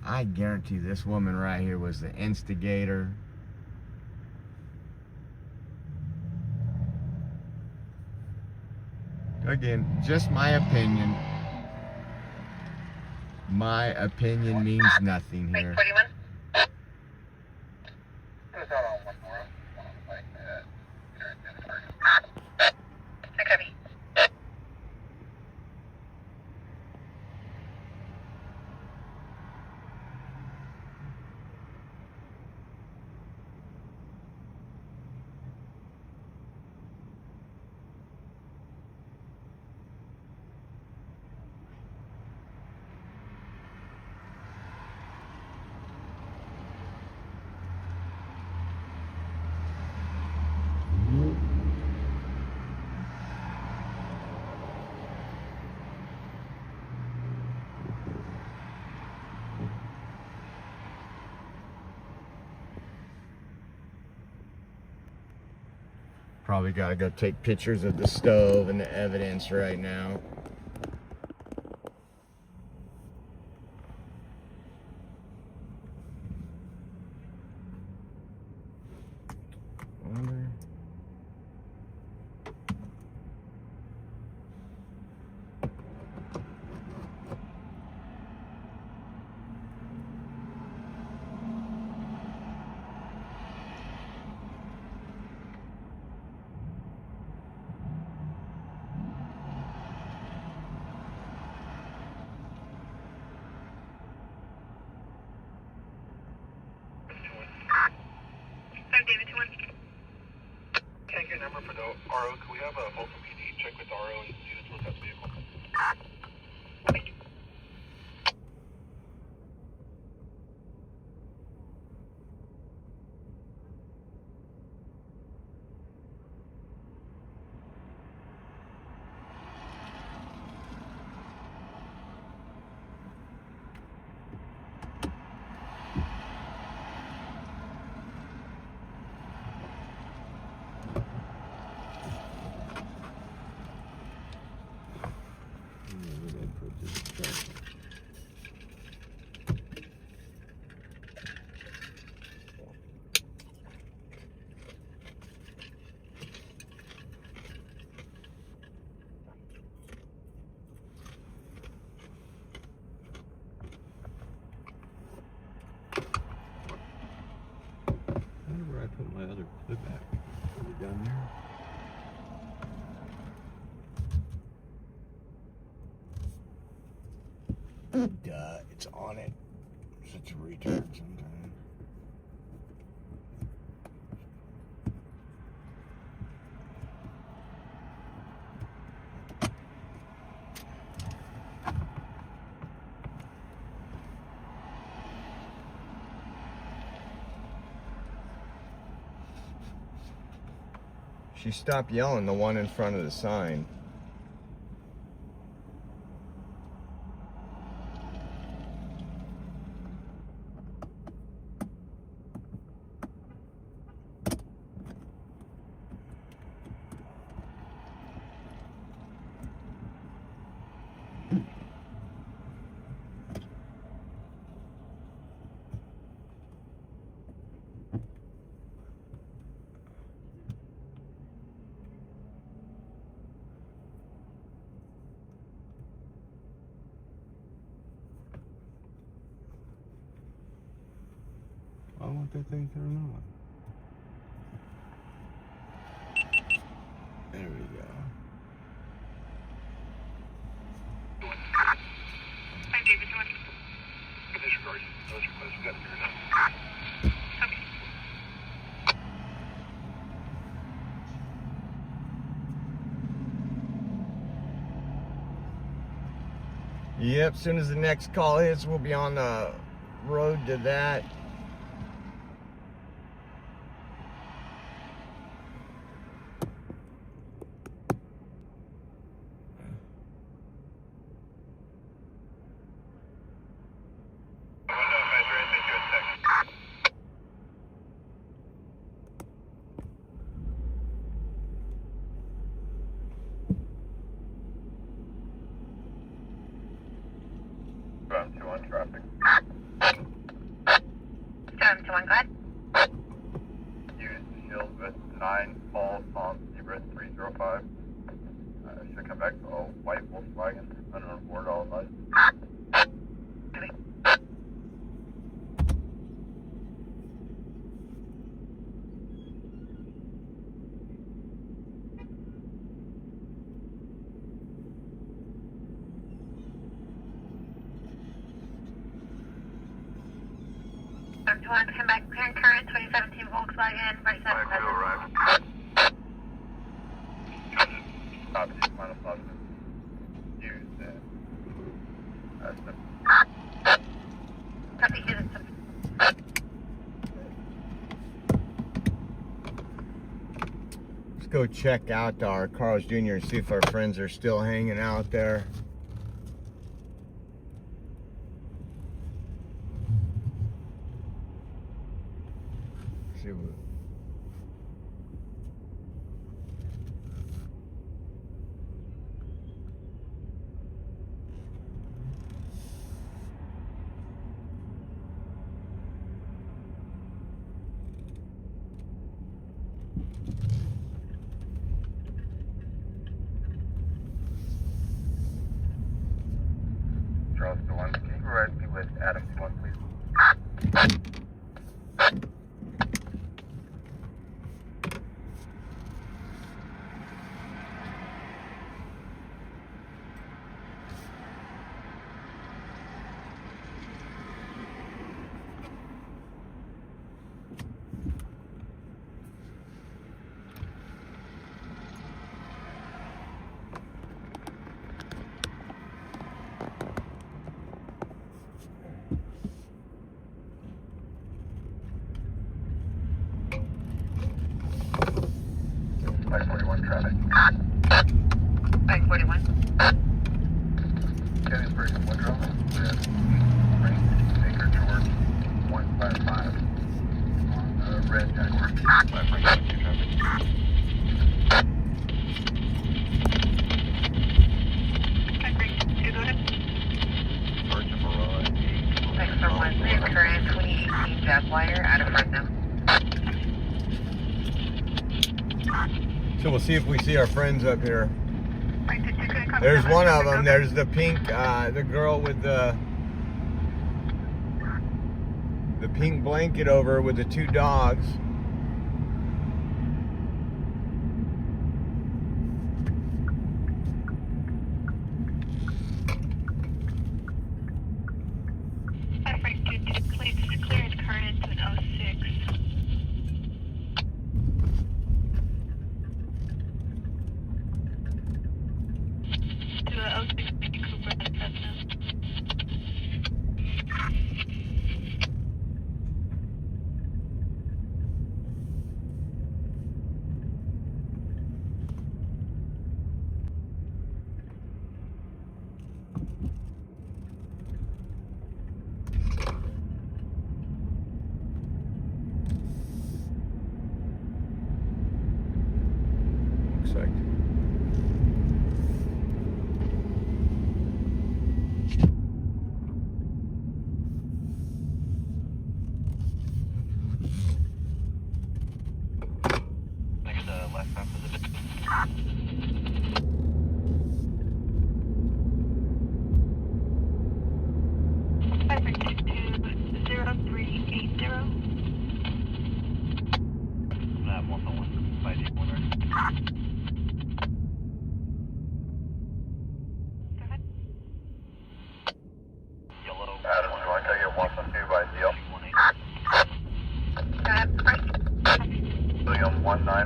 I guarantee this woman right here was the instigator. Again, just my opinion. My opinion means nothing here. 41. I copy. Probably gotta go take pictures of the stove and the evidence right now. David 2-1. Can't get a number for the RO. Can we have a Folsom PD check with RO and see this was that vehicle? Thank you. put my other clip back? Is it down there? Duh, it's on it. Such a retard sometimes. She stopped yelling, the one in front of the sign. I want that thing turned on. There we go. Hi, David. Do you want to Disregard those requests. We got to figure it out. Yep, as soon as the next call hits, we'll be on the road to that. Ground 2 on traffic. 721, go ahead. Use shield with 9 Paul Palm Zebra 305. Should come back to a white Volkswagen, unknown board all of us. Come back, clear current 2017 Volkswagen, right side. Alright, we'll arrive. Copy, final positive. Use Copy, use it. Let's go check out our Carl's Jr. and see if our friends are still hanging out there. See what. Charles 1, can you provide me with Adam 1, please? By 41 traffic. By 41. Gettysburg and Woodrow. Baker George 155. On red Jaguar. By 42 traffic. Hi, Greg. Go ahead. Sergeant Morella. Thanks for 1, clear current 2018 Jaguar out of Fresno. So we'll see if we see our friends up here. Right, did you copy There's that? one of them. There's the pink, the girl with the pink blanket over with the 2 dogs.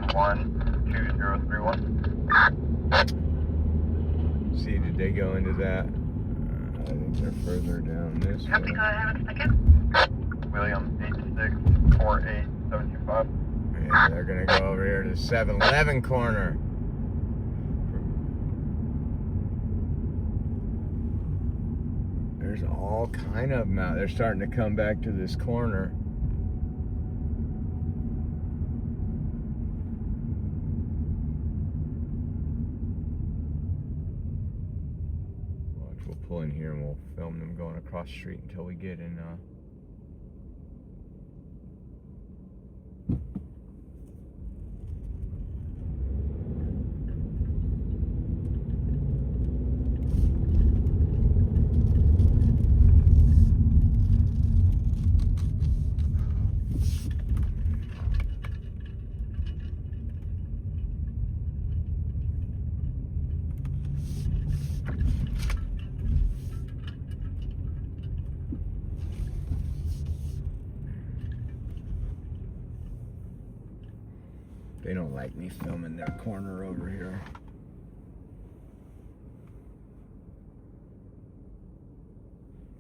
912031. See, did they go into that? I think they're further down this Copy, way. go ahead with a second. William 8648725. Yeah, they're gonna go over here to the 7-Eleven corner. There's all kind of them out. They're starting to come back to this corner. Watch, we'll pull in here and we'll film them going across the street until we get in. They don't like me filming their corner over here.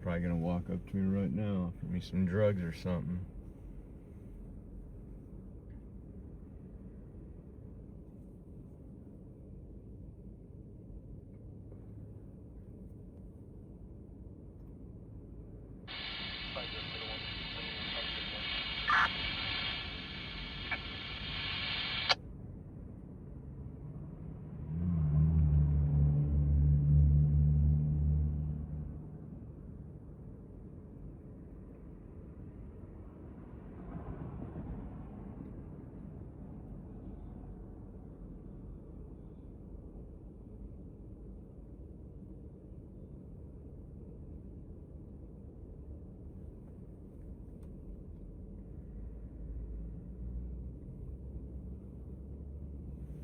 Probably gonna walk up to me right now, offer me some drugs or something.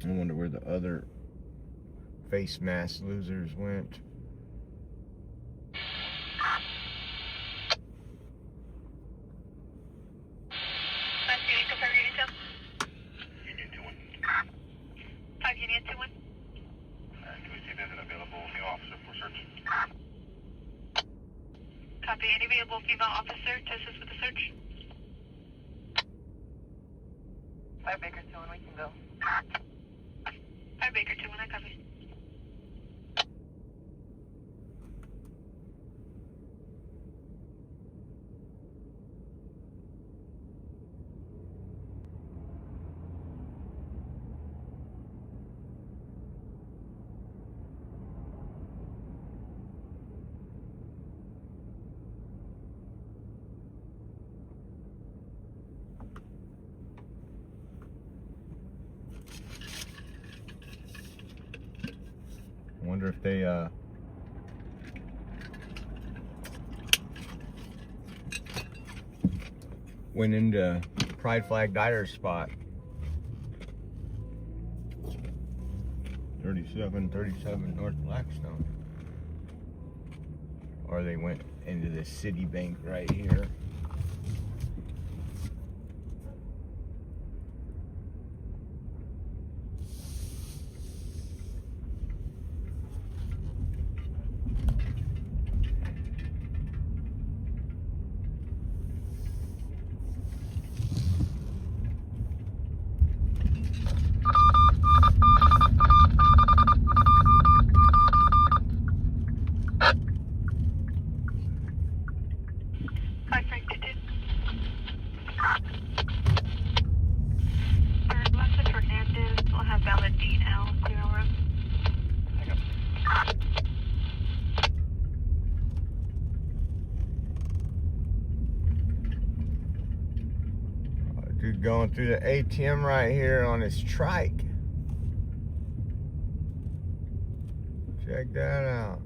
I wonder where the other face mask losers went. Union 2-1. 5 Union 2-1. Do we see there's an available new officer for search? Copy, any available female officer to assist with the search? 5 Baker 2-1, we can go. 5 Baker 2-1, I copy. I wonder if they went into Pride Flag Dyer's spot. 3737 North Blackstone. Or they went into the Citibank right here. Dude going through the ATM right here on his trike. Check that out.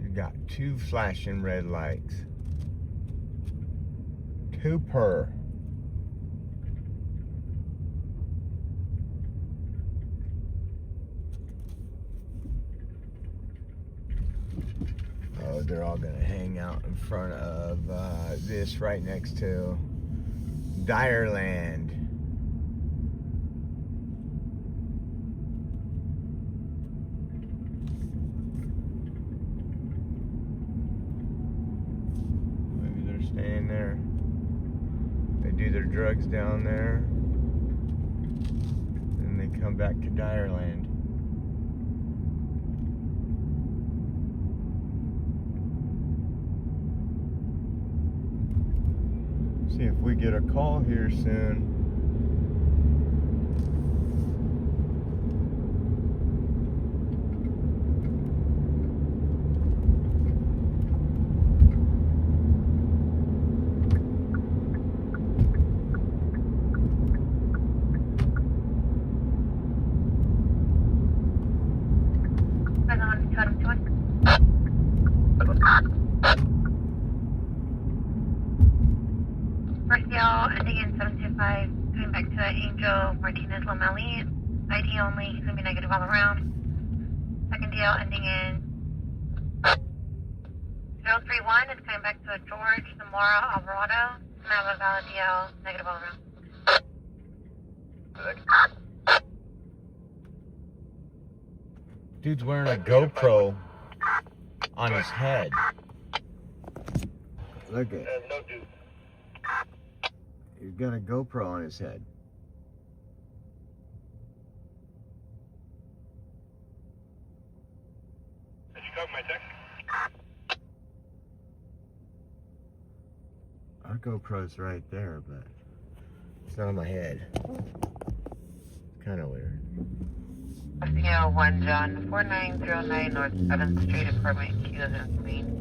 You got 2 flashing red lights. 2 per. Oh, they're all gonna hang out in front of this right next to Dyerland. there. They do their drugs down there. And they come back to Direland. See if we get a call here soon. Ending in 725, coming back to Angel Martinez Lamelli. ID only, he's going to be negative all around. Second deal ending in 031 is coming back to George Zamora Alvarado. Nava Valid DL, negative all around. Dude's wearing a GoPro on his head. Look at it. No dude. He's got a GoPro on his head. Did you copy my text? Our GoPro's right there, but it's not on my head. It's kind of weird. Fresno 1 John 4909 North 7th Street, apartment Q as in Queen.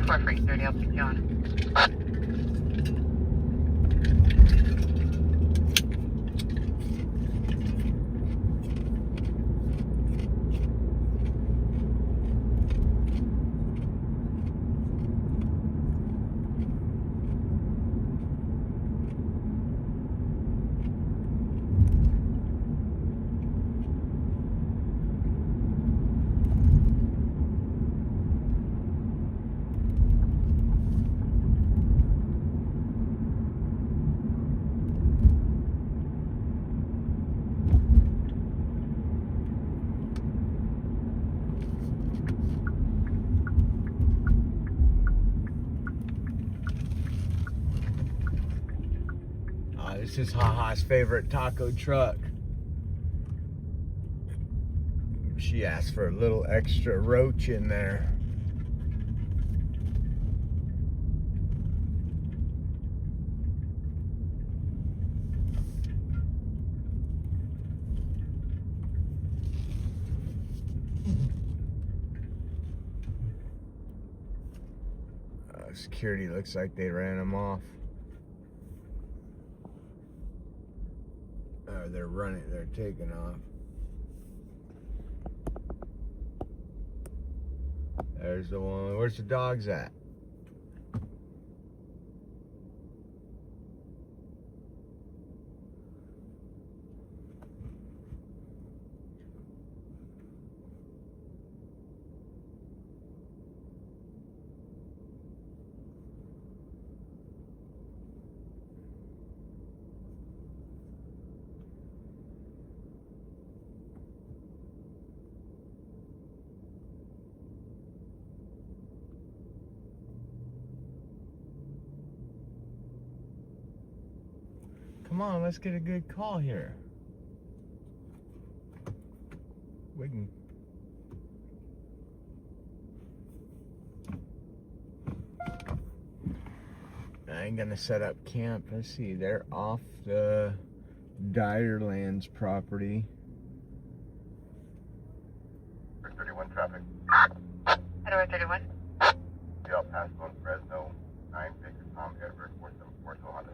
4-330, I'll keep you on. This is Haha's favorite taco truck. She asked for a little extra roach in there. Security looks like they ran him off. They're taking off. There's the one. Where's the dogs at? Come on, let's get a good call here. We can. I ain't gonna set up camp. Let's see, they're off the Direlands property. 31 traffic. Edward 31. The El Paso and Fresno, 9 Baker Tom Edward 474 to Honda.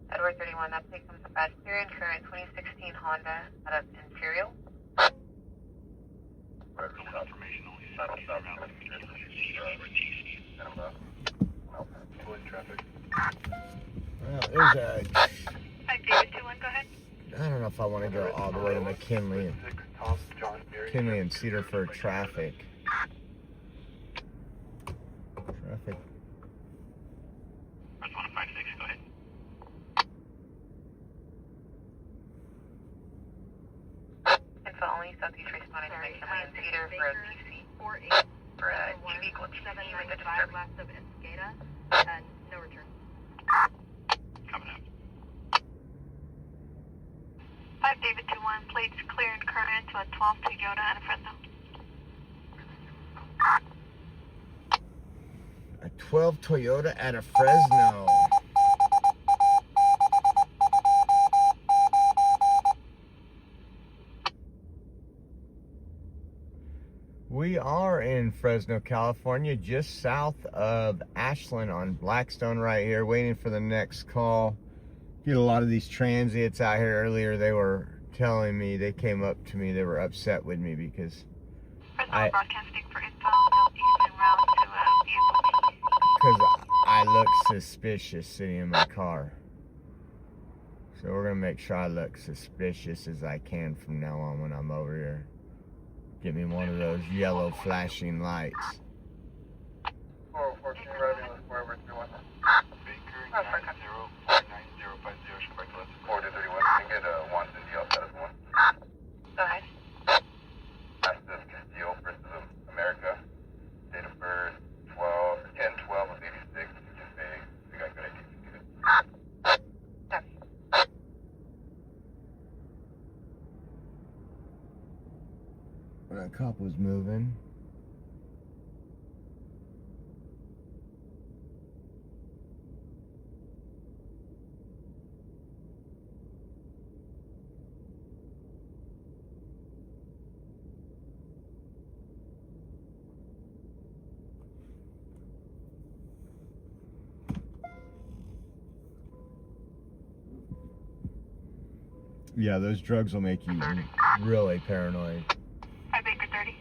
Edward 31, that takes them to bad clearance, current 2016 Honda out of Imperial. Information only traffic. Well, there's a. 5David 21, go ahead. I don't know if I want to go all the way to McKinley. McKinley and Cedar for traffic. Traffic. Press 156, go ahead. Info only, Southeast responding to McKinley and Cedar for a DC. For a TV equal TC with a disturbance. West of Enskata, and no return. Coming up. 5 David 21, plates clear and current to a 12 Toyota out of Fresno. A 12 Toyota out of Fresno. We are in Fresno, California, just south of Ashland on Blackstone right here, waiting for the next call. Get a lot of these transients out here earlier. They were telling me, they came up to me, they were upset with me because Fresno broadcasting for info, southeastern route to a vehicle. I look suspicious sitting in my car. So we're gonna make sure I look suspicious as I can from now on when I'm over here. Get me one of those yellow flashing lights. 414 riding with Forever 31. Baker 909050, correct left. 431, can get a Wanton D outside of one. Go ahead. Fastest Castillo, First of America. Date of birth 10/12 of 86. Just say we got good ID. That cop was moving. Yeah, those drugs will make you really paranoid. 5 Baker 30.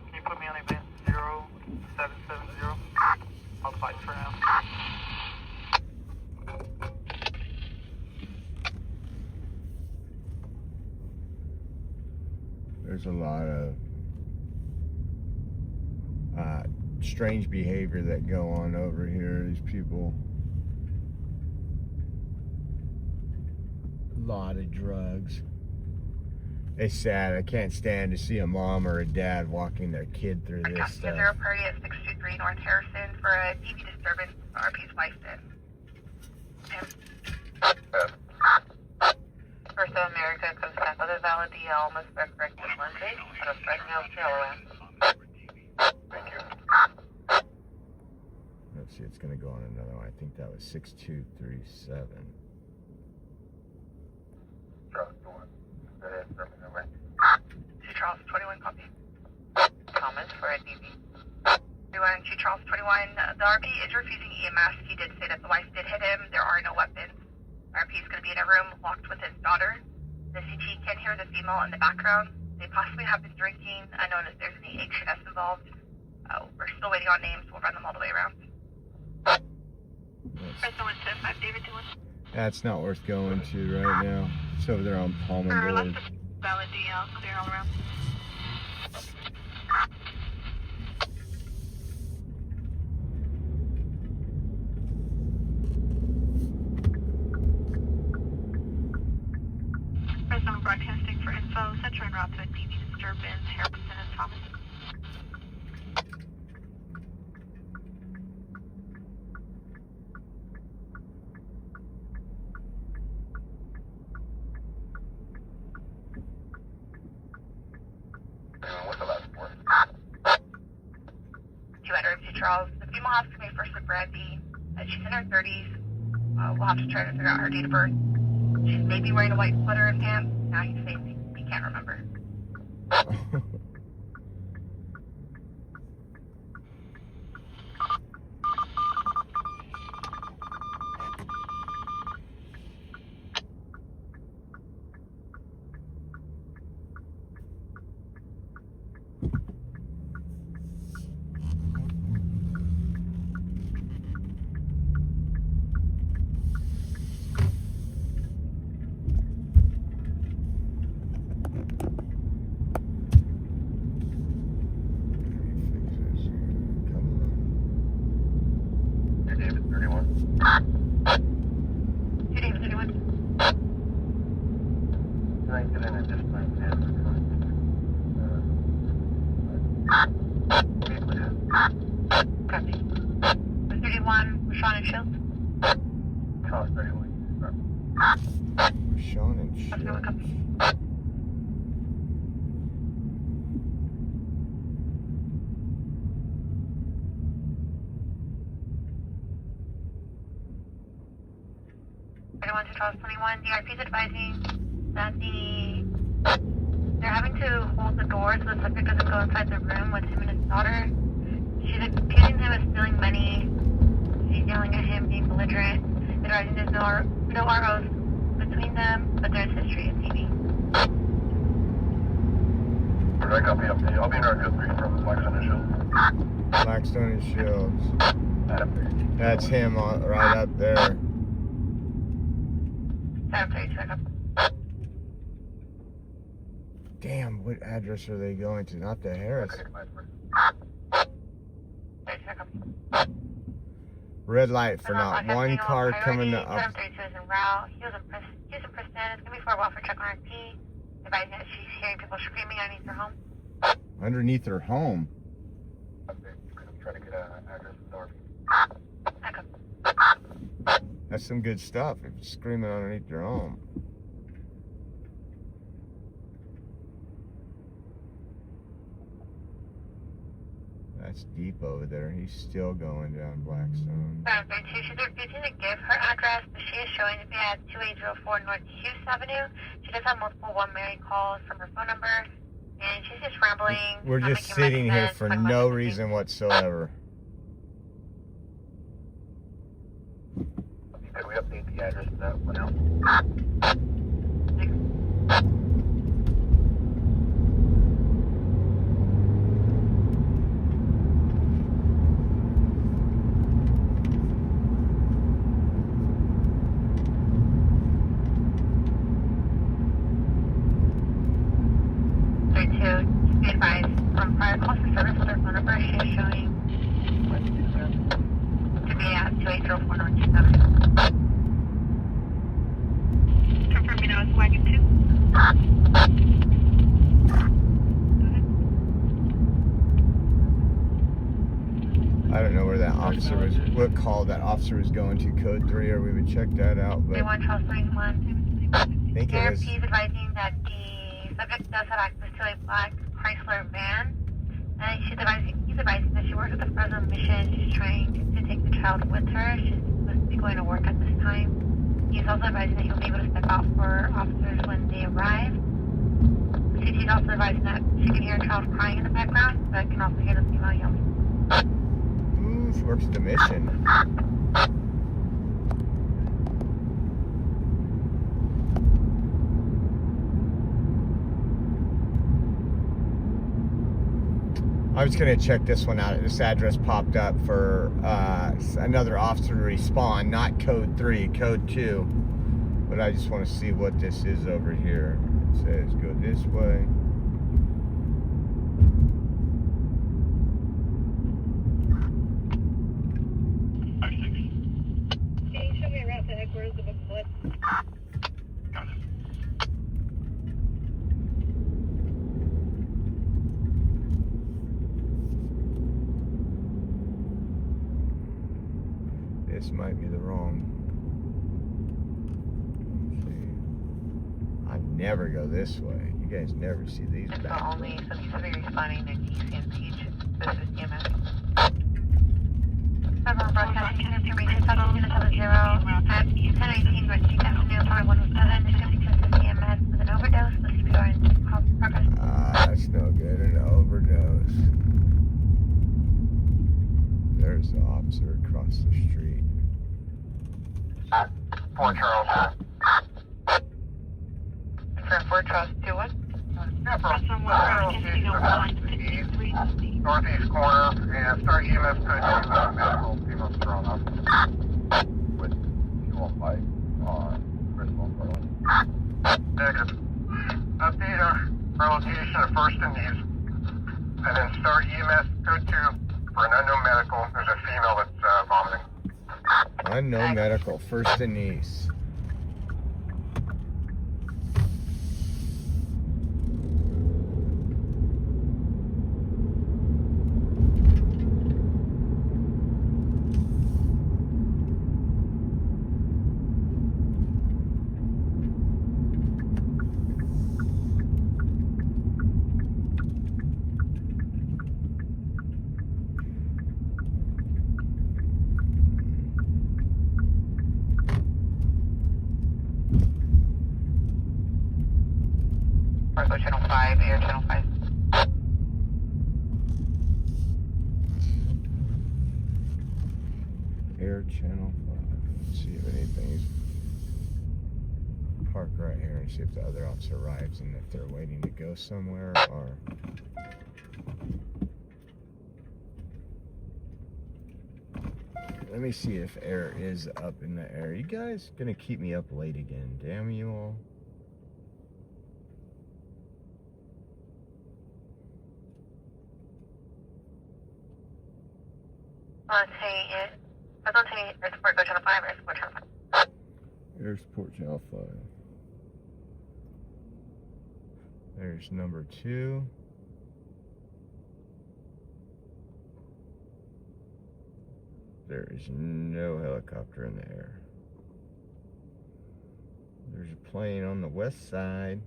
Can you put me on event 0770? I'll fight for now. There's a lot of strange behavior that go on over here. These people, a lot of drugs. It's sad. I can't stand to see a mom or a dad walking their kid through this stuff. Zero party at 623 North Harrison for a TV disturbance. RP's wife did. First of America comes back with a valid DL, must be correct on Monday. Out of Fresno, Delaware. Thank you. Let's see, it's going to go on another one. I think that was 6237. Charles 21. Go ahead, Birmingham. Charles 21 copy. Thomas for a DV. 31 to Charles 21. The RP is refusing EMS. He did say that the wife did hit him. There are no weapons. RP is going to be in a room locked with his daughter. The CT can hear the female in the background. They possibly have been drinking. Unknown if there's any H&S involved. We're still waiting on names. We'll run them all the way around. Fresno 175 David 21. That's not worth going to right now. It's over there on Palmer Village. Valid DL, clear all around. Fresno broadcasting for info. Center en route to a TV disturbance. Harrison and Thomas. What's the last four? 200 to Charles. The female has to be first with Brandy. She's in her 30s. We'll have to try to figure out her date of birth. She's maybe wearing a white sweater and pants. Now he's saying he can't remember. Fresno, copy. Everyone to Charles 21. DRP is advising that they're having to hold the door so the subject doesn't go inside the room with him and his daughter. She's accusing him of stealing money. She's yelling at him, being belligerent. Advising there's no ROs between them, but there's history of TV. Alright, copy. I'll be in our good 3 from Blackstone and Shields. Blackstone and Shields. That's him right up there. 732, check up. Damn, what address are they going to? Not the Harris. 30, check up. Red light for not one car coming up. 732 is en route. He was in Princeton. It's going to be for a welfare check on RP. Advising that she's hearing people screaming underneath her home. Underneath her home. Trying to get an address north. Check up. That's some good stuff. If it's screaming underneath your home. That's deep over there. He's still going down Blackstone. 732, she's refusing to give her address, but she is showing to be at 2804 North Hughes Avenue. She does have multiple One Mary calls from her phone number, and she's just rambling. We're not just making sitting much here sense, for talking no about reason whatsoever. Could we update the address of that one out? Be advised from prior calls for service with her phone number, she is showing to be at 2804 North Hughes Avenue. Confirming now it's wagon 2. I don't know where that officer was, what call that officer was going to, code 3, or we would check that out, but 31 Charles 21. I think it was, ARP is advising that the subject does have access to a black Chrysler van, and he's advising that she works at the Fresno mission. She's trying to take the child with her. She's supposed to be going to work at this time. He's also advising that he'll be able to step out for officers when they arrive. CT's also advising that she can hear a child crying in the background, but can also hear the female yelling. ooh, she works the mission. I was gonna check this one out. This address popped up for another officer to respond, not code 3, code 2. But I just want to see what this is over here. It says go this way. Can you show me around to headquarters of a foot? This might be the wrong. Let's see. I never go this way. You guys never see these It's the back. only, so he's going to be responding to DC and Peach. This is EMS. Several broadcasting information settled in at 0 at 10:18 West Street Avenue, 5107. Attempting to assist EMS with an overdose. The CPR in progress. That's no good. An overdose. There's the officer across the street. 4 Charles. Confirm 4 Charles 2-1. Yeah, from northeast corner, and start EMS code 2 medical, female thrown up with fuel light on Frisco and Portland. Negative. Update our location of first and east, and then start EMS code 2 for an unknown medical. There's a female that's vomiting. Unknown medical, first and east. Air Channel 5. Air Channel 5. Let's see if anything's. Park right here and see if the other officer arrives and if they're waiting to go somewhere or. Let me see if air is up in the air. You guys gonna keep me up late again. Damn you all. I don't say Air Support Go Channel 5 or Air Support Channel 5. Air Support Channel 5. There's number 2. There is no helicopter in the air. There's a plane on the west side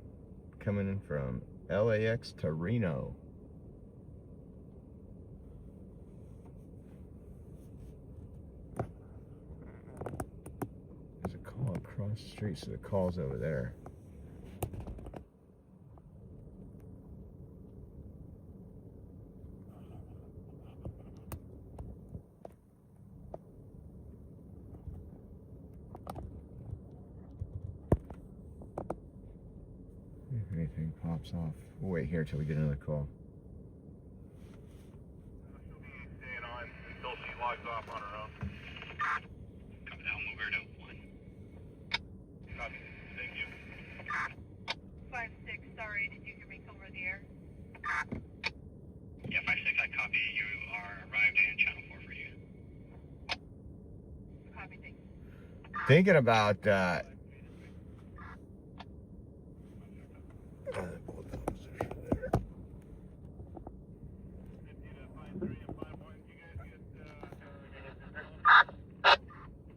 coming in from LAX to Reno. There's a call across the street, so the call's over there. If anything pops off, we'll wait here till we get another call. She'll be staying on until she logs off on her own. Copy that. I'll move her to 1. Copy. Thank you. 5-6, sorry, did you hear me come over the air? Yeah, 5-6, I copy. You are arrived in Channel 4 for you. Copy, thanks. Thinking about both officers are there. 50 to 53 and 51. You guys get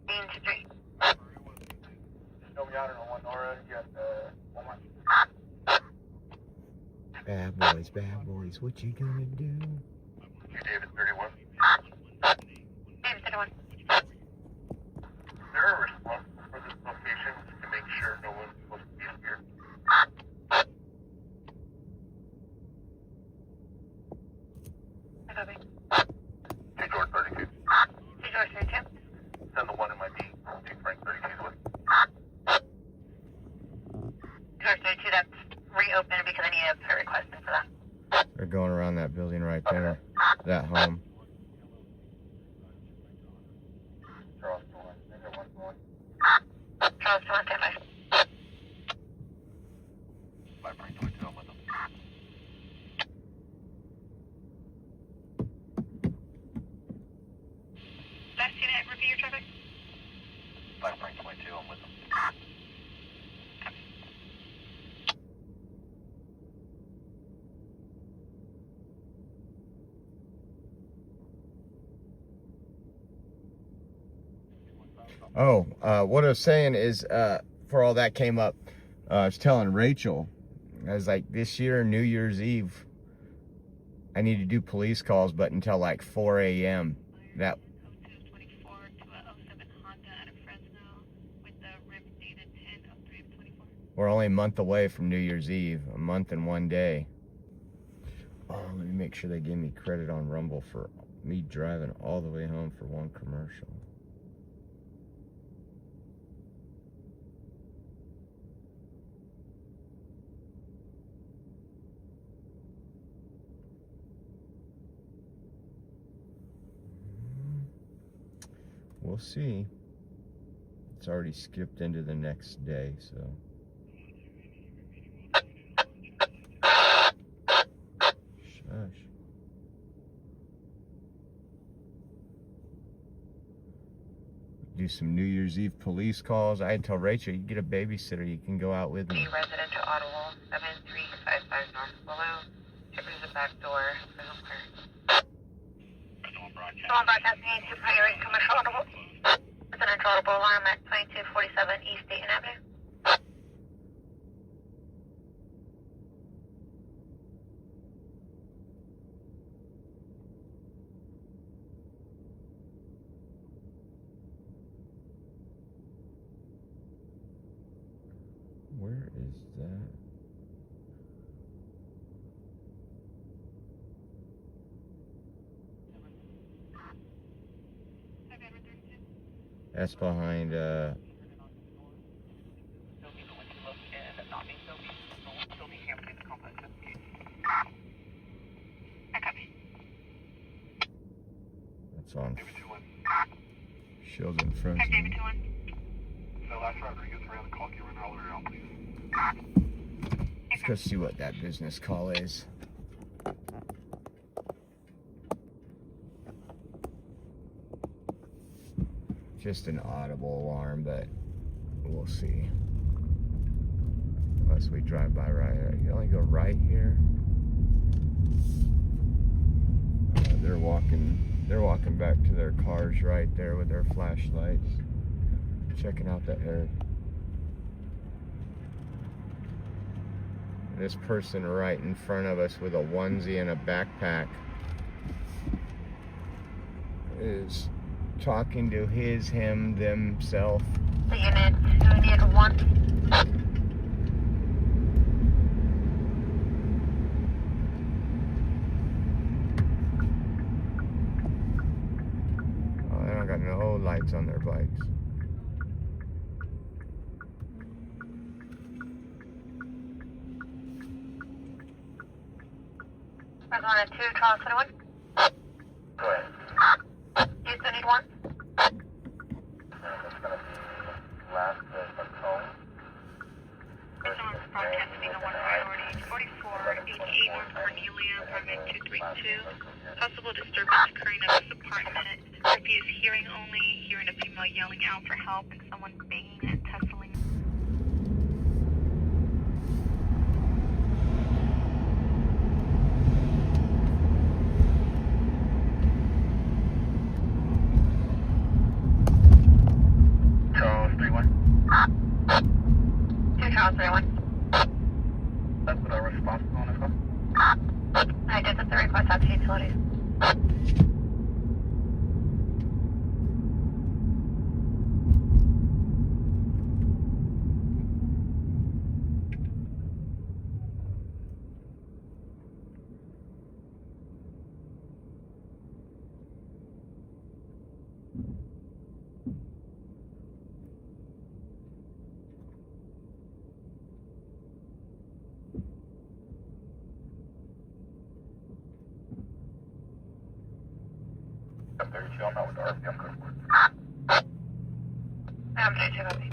Dean Street. Show me out in one Nora. You got Walmart. Bad boys, what you gonna do? You David 31. David 31. Is there a response for this location to make sure no one's supposed to be here? Copy. Hey, George 32. Hey, George 32. Send the one in my D. Hey, Frank 32 with. George 32, that's reopened because I need a put request in for that. They're going around that building right there. That home. Charles to one. Negative 1 to 1. Charles to 1, stand by. 5 Frank 22. I'm with them. Last unit, repeat your traffic. 5 Frank 22. I'm with them. Oh, what I was saying is, for all that came up, I was telling Rachel, I was like, this year, New Year's Eve, I need to do police calls, but until like 4 a.m. That 0224 to a 07 Honda out of Fresno with the RIP dated 10/03/24. we're only a month away from New Year's Eve, a month and 1 day. Oh, let me make sure they give me credit on Rumble for me driving all the way home for one commercial. We'll see. It's already skipped into the next day, so. Shush. Do some New Year's Eve police calls. I had to tell Rachel, you get a babysitter, you can go out with me. The residential audible 7355 North Willow. Check through the back door. Visual clear. Someone broadcasting to priority commercial audible. Residential audible alarm at 2247 East Dayton Avenue. Where is that? That's behind, I copy. that's on David 2-1. Shields and Fresno. Hi, David 2-1. So last Rodriguez around the call, can you run all the way around, please? Let's go see what that business call is. Just an audible alarm, but we'll see. Unless we drive by right here. You only go right here. They're walking back to their cars right there with their flashlights. Checking out the air. This person right in front of us with a onesie and a backpack is talking to him, themself. The unit 281. Oh, they don't got no lights on their bikes. We're going to 2 Charles 21. Go ahead. Houston need 1. That's gonna be last Macomb. This one's broadcasting a 1 priority 44 88 North Cornelia, apartment 232. Possible disturbance occurring at this apartment. Curfew is hearing only, hearing a female yelling out for help and someone banging and tussling. Charles 31. 2 Charles 31. That's what our response on as well. I did put the request out to utilities. I'm 32, I'm not with the RPM code. I'm 32 copy.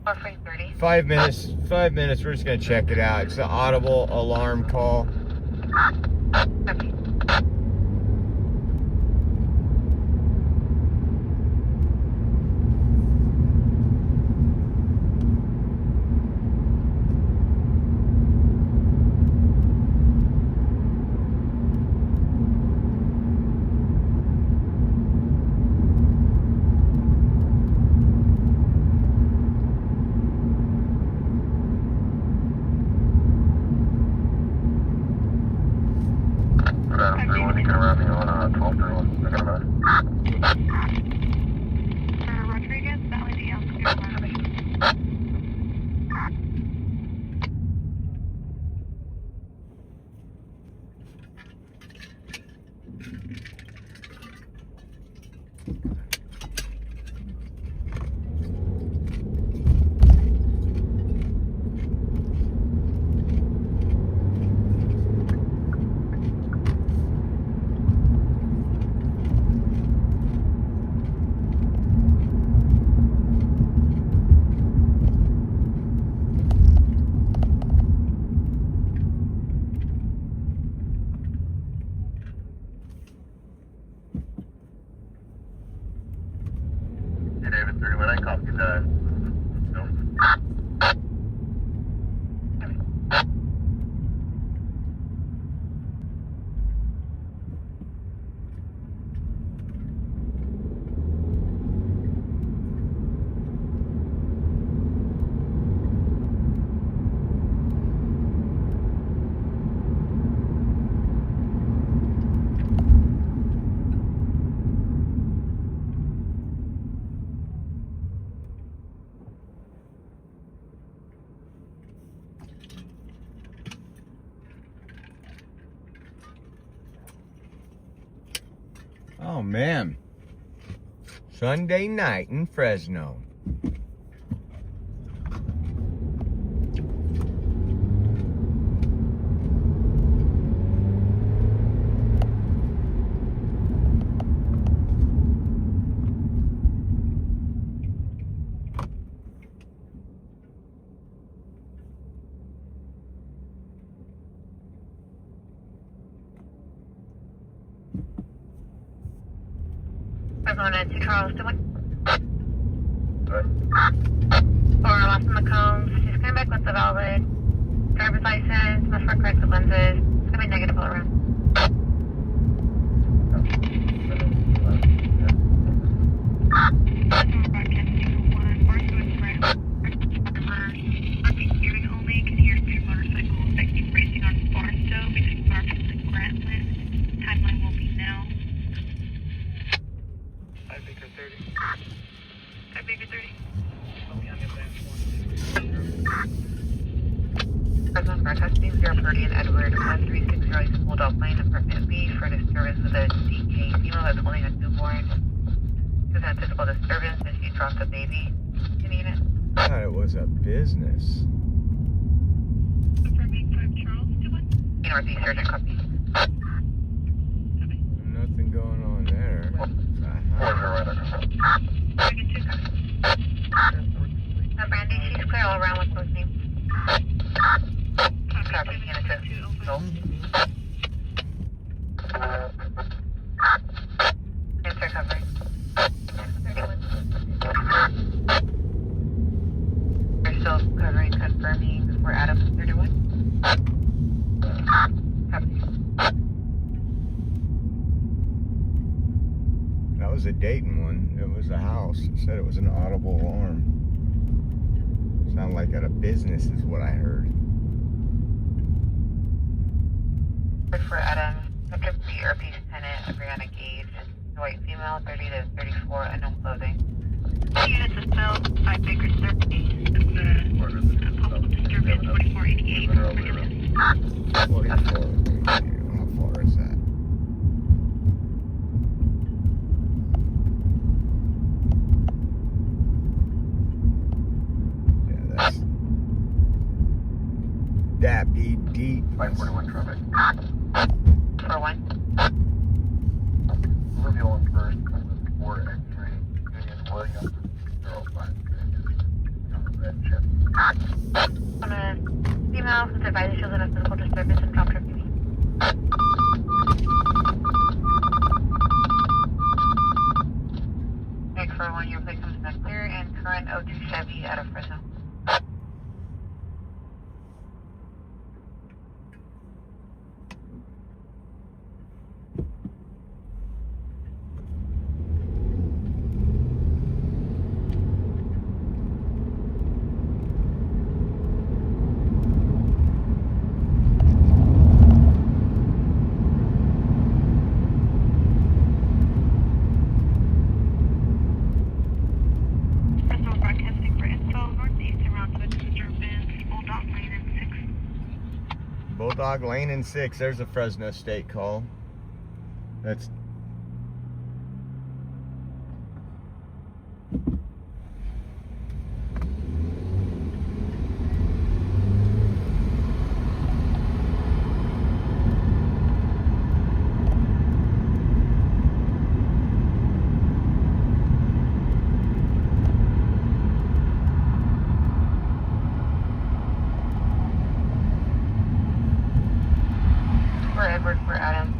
430. 5 minutes. 5 minutes. We're just gonna check it out. It's an audible alarm call. Copy. Oh man. Sunday night in Fresno. Arizona to Charleston. Sorry. Or lost in the combs. She's coming back with the valid driver's license, must wear corrective lenses. It's gonna be negative all around. Broadcasting 1, Barstow Express. Parking hearing only, can hear 3 motorcycles that keep racing on Barstow. We just parked in Grantland. Timeline will be now. 5 acre 30. 5 acre 30. I'll be on the advance Fresno broadcasting 030 and Edward 1360 Bulldog Lane, apartment B, for disturbance with a DK female that's holding a newborn. Present physical disturbance as she dropped a baby in the unit. I thought it was a business. Confirming 5 Charles to 1. Northeast urgent copy. Nothing going on there. Brandy, she's clear all around with both names. Copy, unit 2. No. Answer covering. 31. We're still covering, confirming. We're Adam 31. Copy. That was a Dayton one. It was a house. It said it was an audible alarm. Sounded like at a business is what I heard. For Adam, subject to earpiece tenant, Brianna Gage, white female, 30 to 34, unknown clothing. Units of cell, 5 acre 30. Possible disturbance 4488. 44. How far is that? Yeah, that be deep. 541 traffic. 41. Reveal on first, 4 X-ray, Union Williams, 05, red chip. On a female who's advised she was in a physical disturbance and dropped her baby. Next for 1 year plate comes back clear and current 02 Chevy out of Fresno. Fresno broadcasting for info. Northeast around the disturbance. Bulldog Lane and 6. Bulldog Lane and 6. There's a Fresno State call. That's For Edward, for Adam.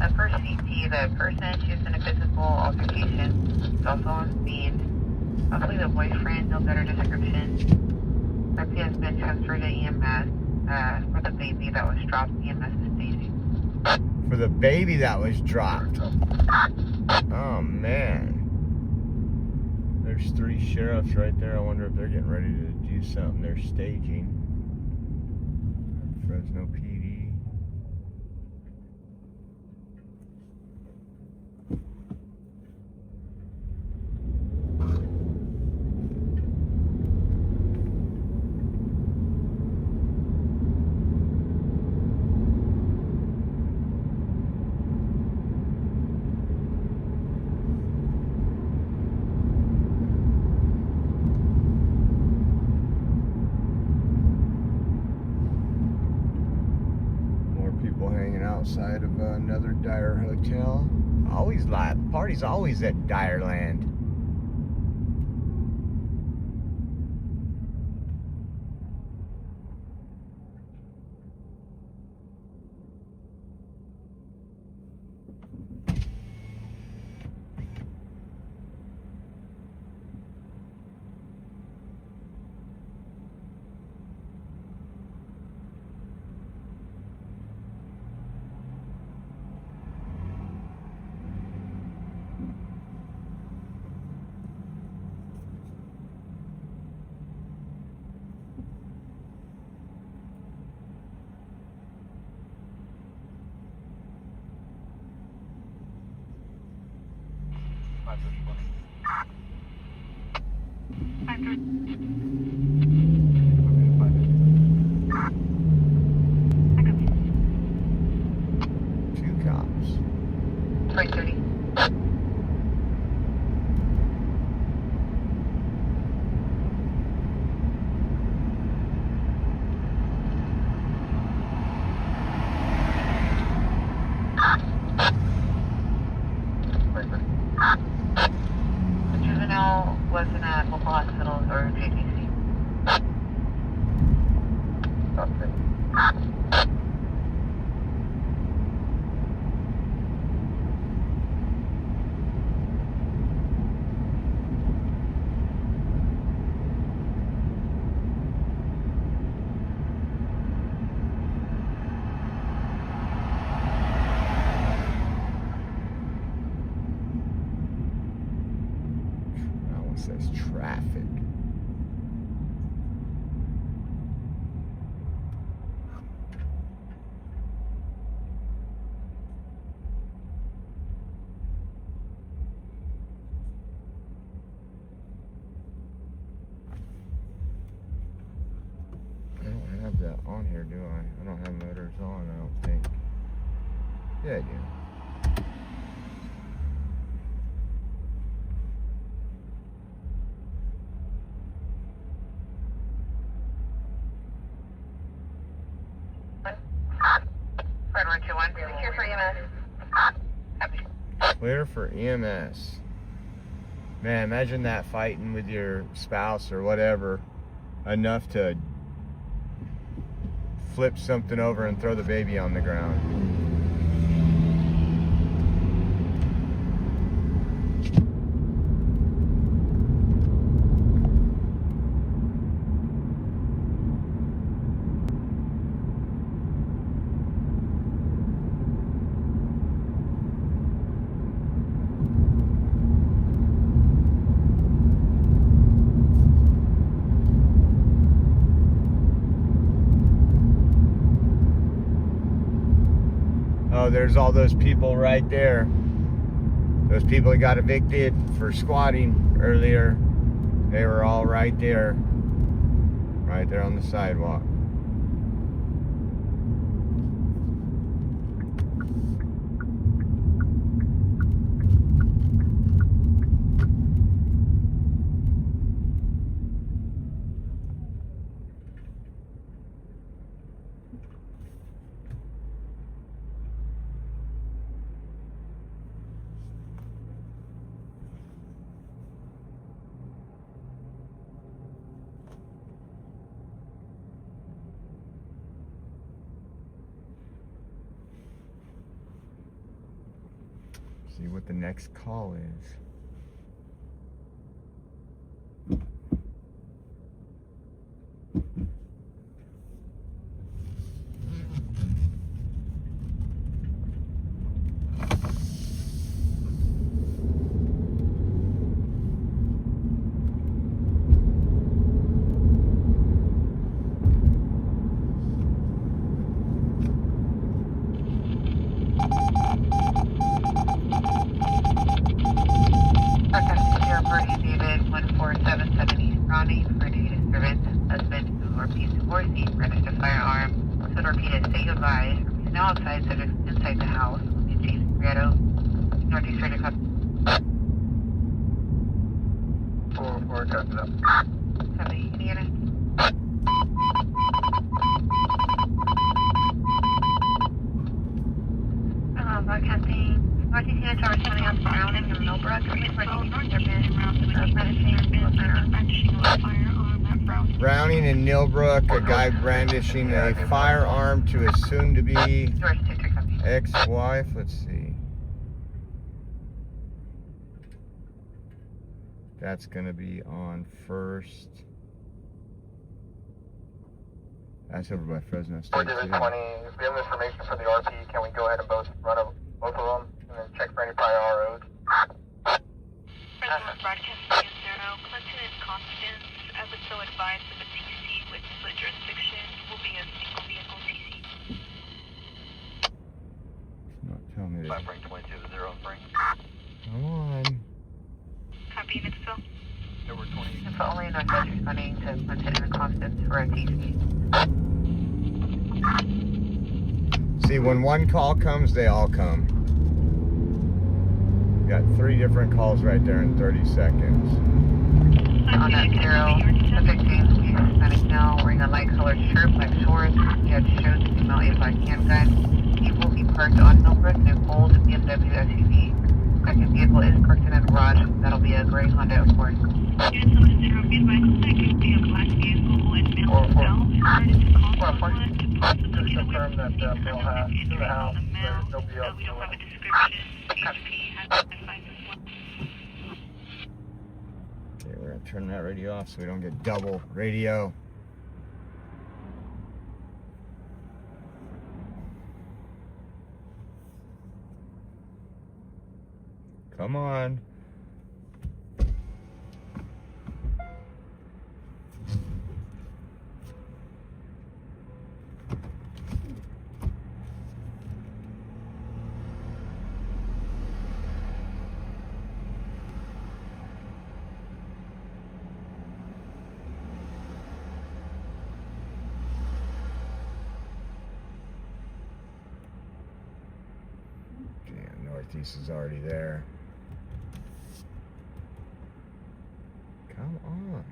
At first CT, the person, she was in a physical altercation. Is also on scene. Possibly the boyfriend, no better description. Lexi has been transferred to EMS. For the baby that was dropped, EMS is staging. for the baby that was dropped. Oh man. There's 3 sheriffs right there. I wonder if they're getting ready to do something. They're staging. Fresno PD. outside of another Dyer hotel. Always live. Party's always at Dyerland. Two cops. 330. The juvenile wasn't at local hospital or JTC. Okay. That one says traffic. I don't have that on here, do I? I don't have motors on, I don't think. Yeah, I do. Fred 121. Secure for EMS. Happy. Clear for EMS. Man, imagine that fighting with your spouse or whatever enough to flip something over and throw the baby on the ground. Oh, there's all those people right there. Those people that got evicted for squatting earlier. They were all right there. Right there on the sidewalk. See what the next call is. Secure for David 14770 East Ronnie for data disturbance. Husband who repeats divorcee, brandished a firearm. So repeated, say goodbye. He's now outside, subject inside the house. James Prieto, Northeast Rated Cup. 404, copy that. 70, Indiana. responding on Browning and Millbrook. Browning and Nilbrook, a guy brandishing a firearm to his soon-to-be ex-wife. Let's see. That's going to be on First. That's over by Fresno State. Division 20, if we have information for the RP, can we go ahead and both run both of them and then check for any prior ROs? Fresno broadcasting is 0. Clinton and Constance, I would so advise that the TC with split jurisdiction will be a single vehicle TC. Not telling me that. Bring 22 to 0 and bring. Come on. Copy, units Phil. There were 20. It's only Northwest responding to Clinton and Constance for a TC. See, when one call comes, they all come. Got 3 different calls right there in 30 seconds. On that 0, subject James Hughes Hispanic now, wearing a light colored shirt, black shorts. He had shows the female A5 handgun. He will be parked on Millbrook in an old BMW SUV. Second vehicle is parked in a garage. That'll be a gray Honda Accord. Units on the 0, be advised that could be a black vehicle and male himself. Decided to call someone to possibly get away from the criminal injuries on the male. We don't have a description. HP has identified as well. Okay, we're going to turn that radio off so we don't get double radio. Come on. Northeast is already there. Come on.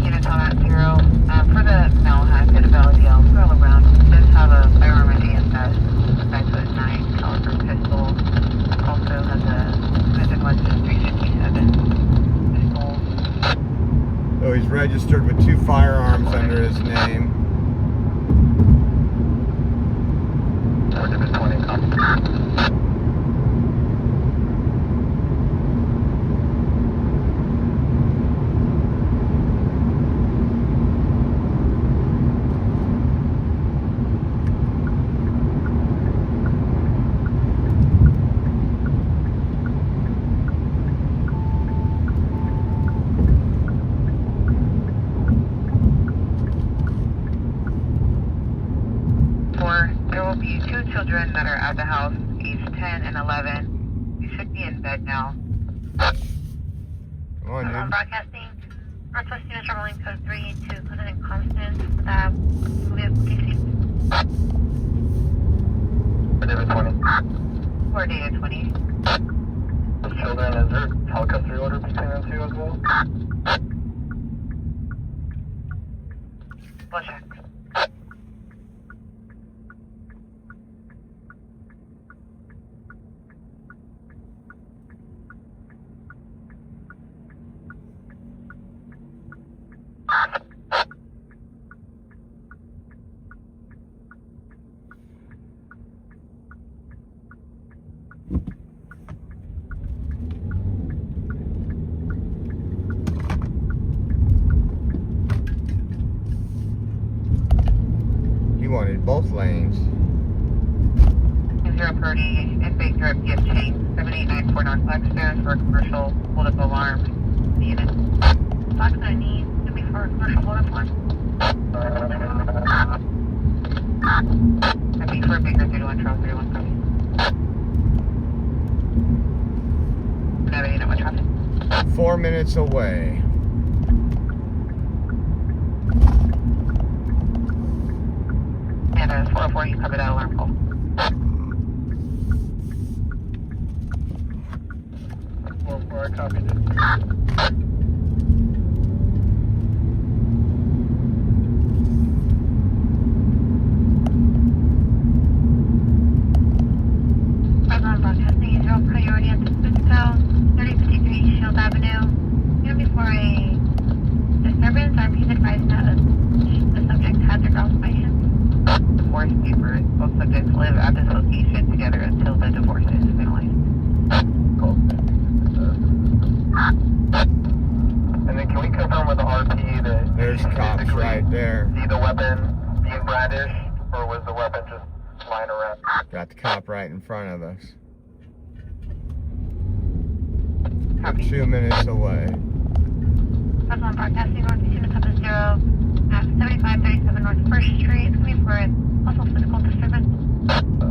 Units on that 0. For the male, hit about yell, scroll around. Does have a firearm and ASS. Back to his 9 caliber pistol. Also has a Smith & Wesson 357 pistol. Oh, he's registered with 2 firearms under his name. 4 Division 20, copy. There will be 2 children that are at the house, aged 10 and 11. You should be in bed now. Come on, dude. Broadcasting. Northwest units are rolling code 3 to Clinton and Constance. We have DC. 4 Division 20. 4 data 20. The children, is there helicopter order between them two as well? We'll check. He wanted both lanes. 030 and Bay Europe give chain 7894 North Blackstone for a commercial hold up alarm. The unit. Black's gonna need to be for a commercial hold up alarm. That'd be for Baker 31 Charles 31 copy. Navigating at what traffic? 4 minutes away. And 404, you cover that alarm call. 4-4, I copied it. Fresno broadcasting is your priority at the Frisco, 3053 Shield Avenue. Here before a disturbance, our piece advised that the subject had their girls by hand. Divorce papers. Both subjects live at this location together until the divorce is finalized. And then can we confirm with the RP that There's cops right there. see the weapon being brandished, or was the weapon just lying around? Got the cop right in front of us. Copy. 2 minutes away. Fresno broadcasting north unit up 0 at 7537 North 1st Street. Coming for a possible physical disturbance.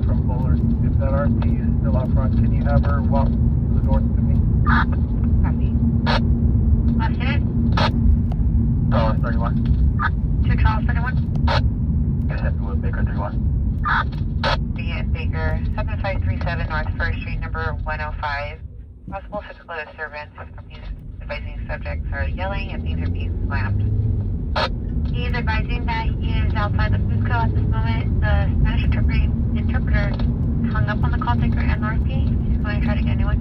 From Bullard, if that RP is still out front, can you have her walk to the door to me? Copy. Last unit, Charles 31. 2 Charles 31. Yes, happy with Baker 31. Unit Baker, 7537 North 1st Street, number 105. Possible physical disturbance. He's advising subjects are yelling and things are being slammed. He is advising that he is outside the Frisco at this moment. The Spanish interpreter hung up on the call taker and RP. He's going to try to get a new one.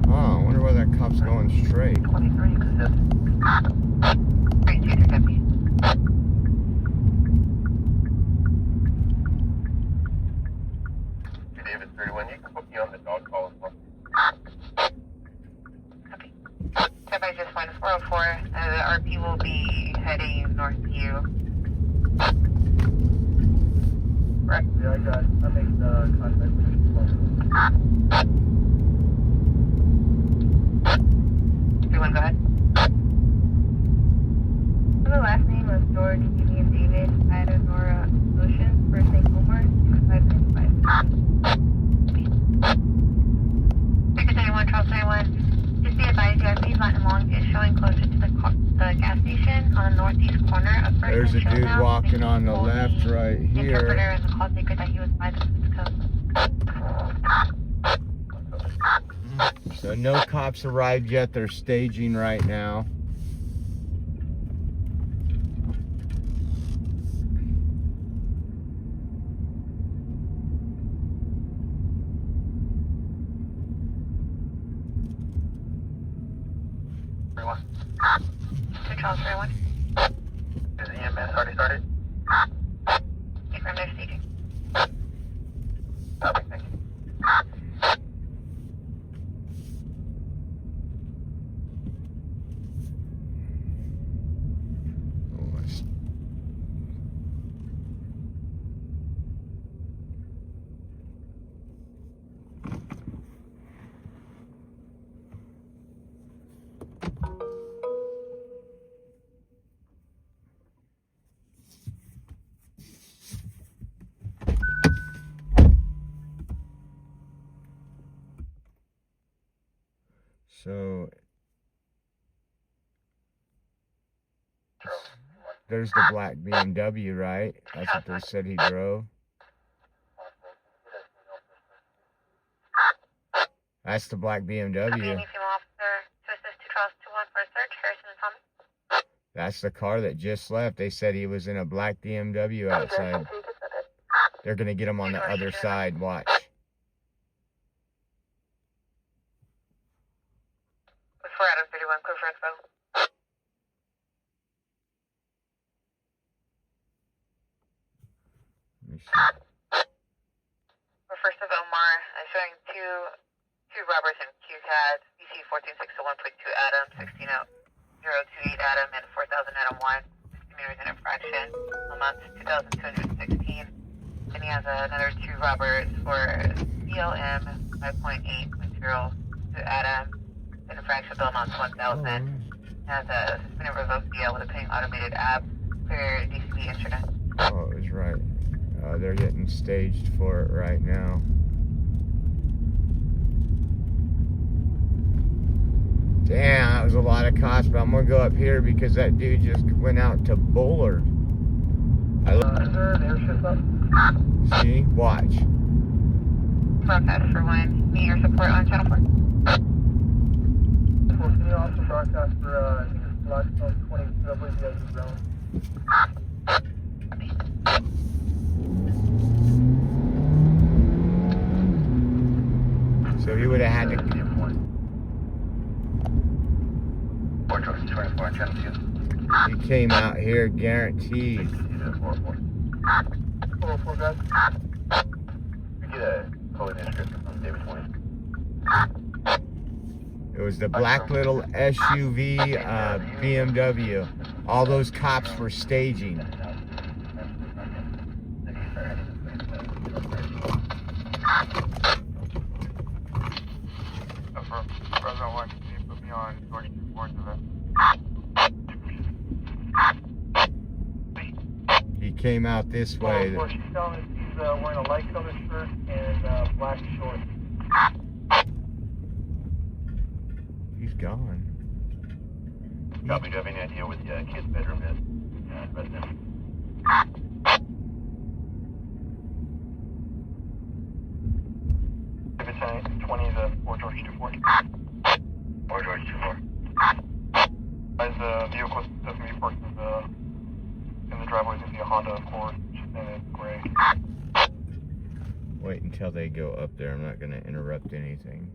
Oh, I wonder why that cop's going straight. 23, exist. Great, 250. David 31, you can put me on the dog call as well. Copy. Step just went 404. The RP will be heading north to you. Right. Yeah, I got it. I make the contact with you. 31, go ahead. The last name was George, Evie, and David. I had a Nora Ocean, first name Omar, 6595. Baker 31, Charles 31. Just be advised, the RP's Latin Long is showing closer to the gas station on the northeast corner of First There's a and dude Showdown. walking on the Told left right interpreter here. and the call taker that he was by the Frisco. So no cops arrived yet. They're staging right now. Charles 31. Is EMS already started? Confirm they're staging. Copy, thank you. Oh, that's- So there's the black BMW, right? That's what they said he drove. That's the black Copy, any BMW. female officer to assist 2 Charles 21 for a search. Harrison and Thomas. That's the car that just left. They said he was in a black BMW outside. They're gonna get him on the other side. Watch. For Adam 31, clear for expo. Let me see. For first of Omar, showing two robbers in QCAD, BC 14601.2 Adam, 16028 Adam, and 4000 Adam 1. Misdemeanors and infraction, amount to 2,216. Then he has another 2 robbers for BLM 5.8.0 to Adam. Infraction bill amounts to 1,000. Has a suspended revoked DL with a paying automated app for DCB internet. Oh, it was right. They're getting staged for it right now. Damn, that was a lot of cops, but I'm gonna go up here because that dude just went out to Bullard. Is there an airship up? See? Watch. Broadcast for 1. Need your support on channel 4. you also broadcast for, I think it's Blackstone 22, I believe you guys are drone. So he would have had to. 424, He came out here guaranteed. 404, guys. We get a code description from David 20. It was the black little SUV BMW. All those cops were staging. Fresno 1, can you put me on George 24 to He came out this way. She's telling us he's wearing a light colored shirt and black shorts. He's gone. Copy, do you have any idea what the kid's bedroom is? Resident. Lieutenant 20 to 4 George 24. 4 George 24. Guys, the vehicle is definitely parked in the driveway. You see a Honda Accord, and it's gray. Wait until they go up there. I'm not going to interrupt anything.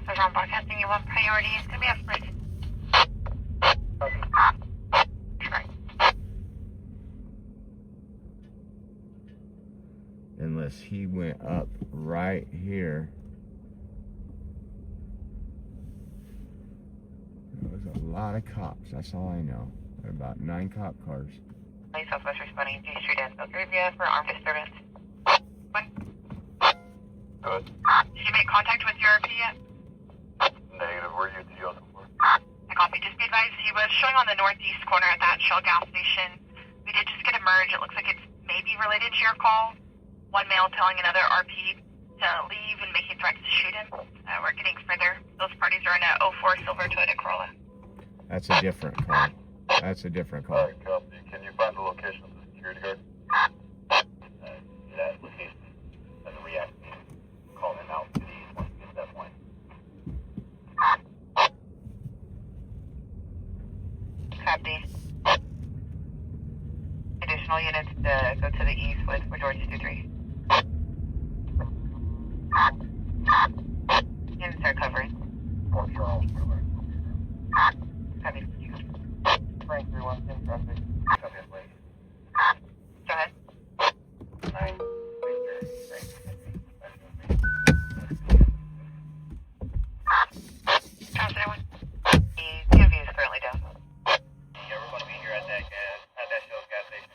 Sergeant broadcasting, you want priority. It's going to be a first. Unless he went up right here. There was a lot of cops. That's all I know. There are about 9 cop cars. Southwest responding to Street and Belgravia for armed disturbance. One. Good. Did you make contact with your RP yet? Negative. Where are you TO for? I copy. Just be advised, he was showing on the northeast corner at that Shell gas station. We did just get a merge. It looks like it's maybe related to your call. One male telling another RP to leave and making threats to shoot him. We're getting further. Those parties are in a 04 silver Toyota Corolla. That's a different call. That's a different call. Alright, copy. Can you find the location of the security guard? That location as a reaction. Call him out to the east once you get to that point. Copy. Additional units to go to the east with George 23. Units are covering. Fort Charles, Copy. Frank 31, in traffic. Copy, please. Go ahead. 9. How's everyone? The POV is currently down. Yeah, we're going to be here at that Shell's gas station.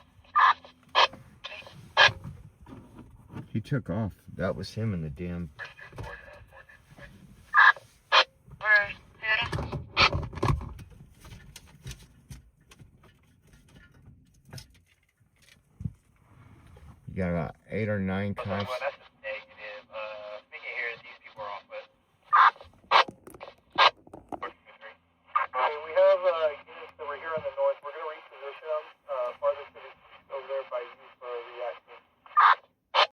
He took off. That was him in the damn. We're shooting. You got about 8 or 9 cops.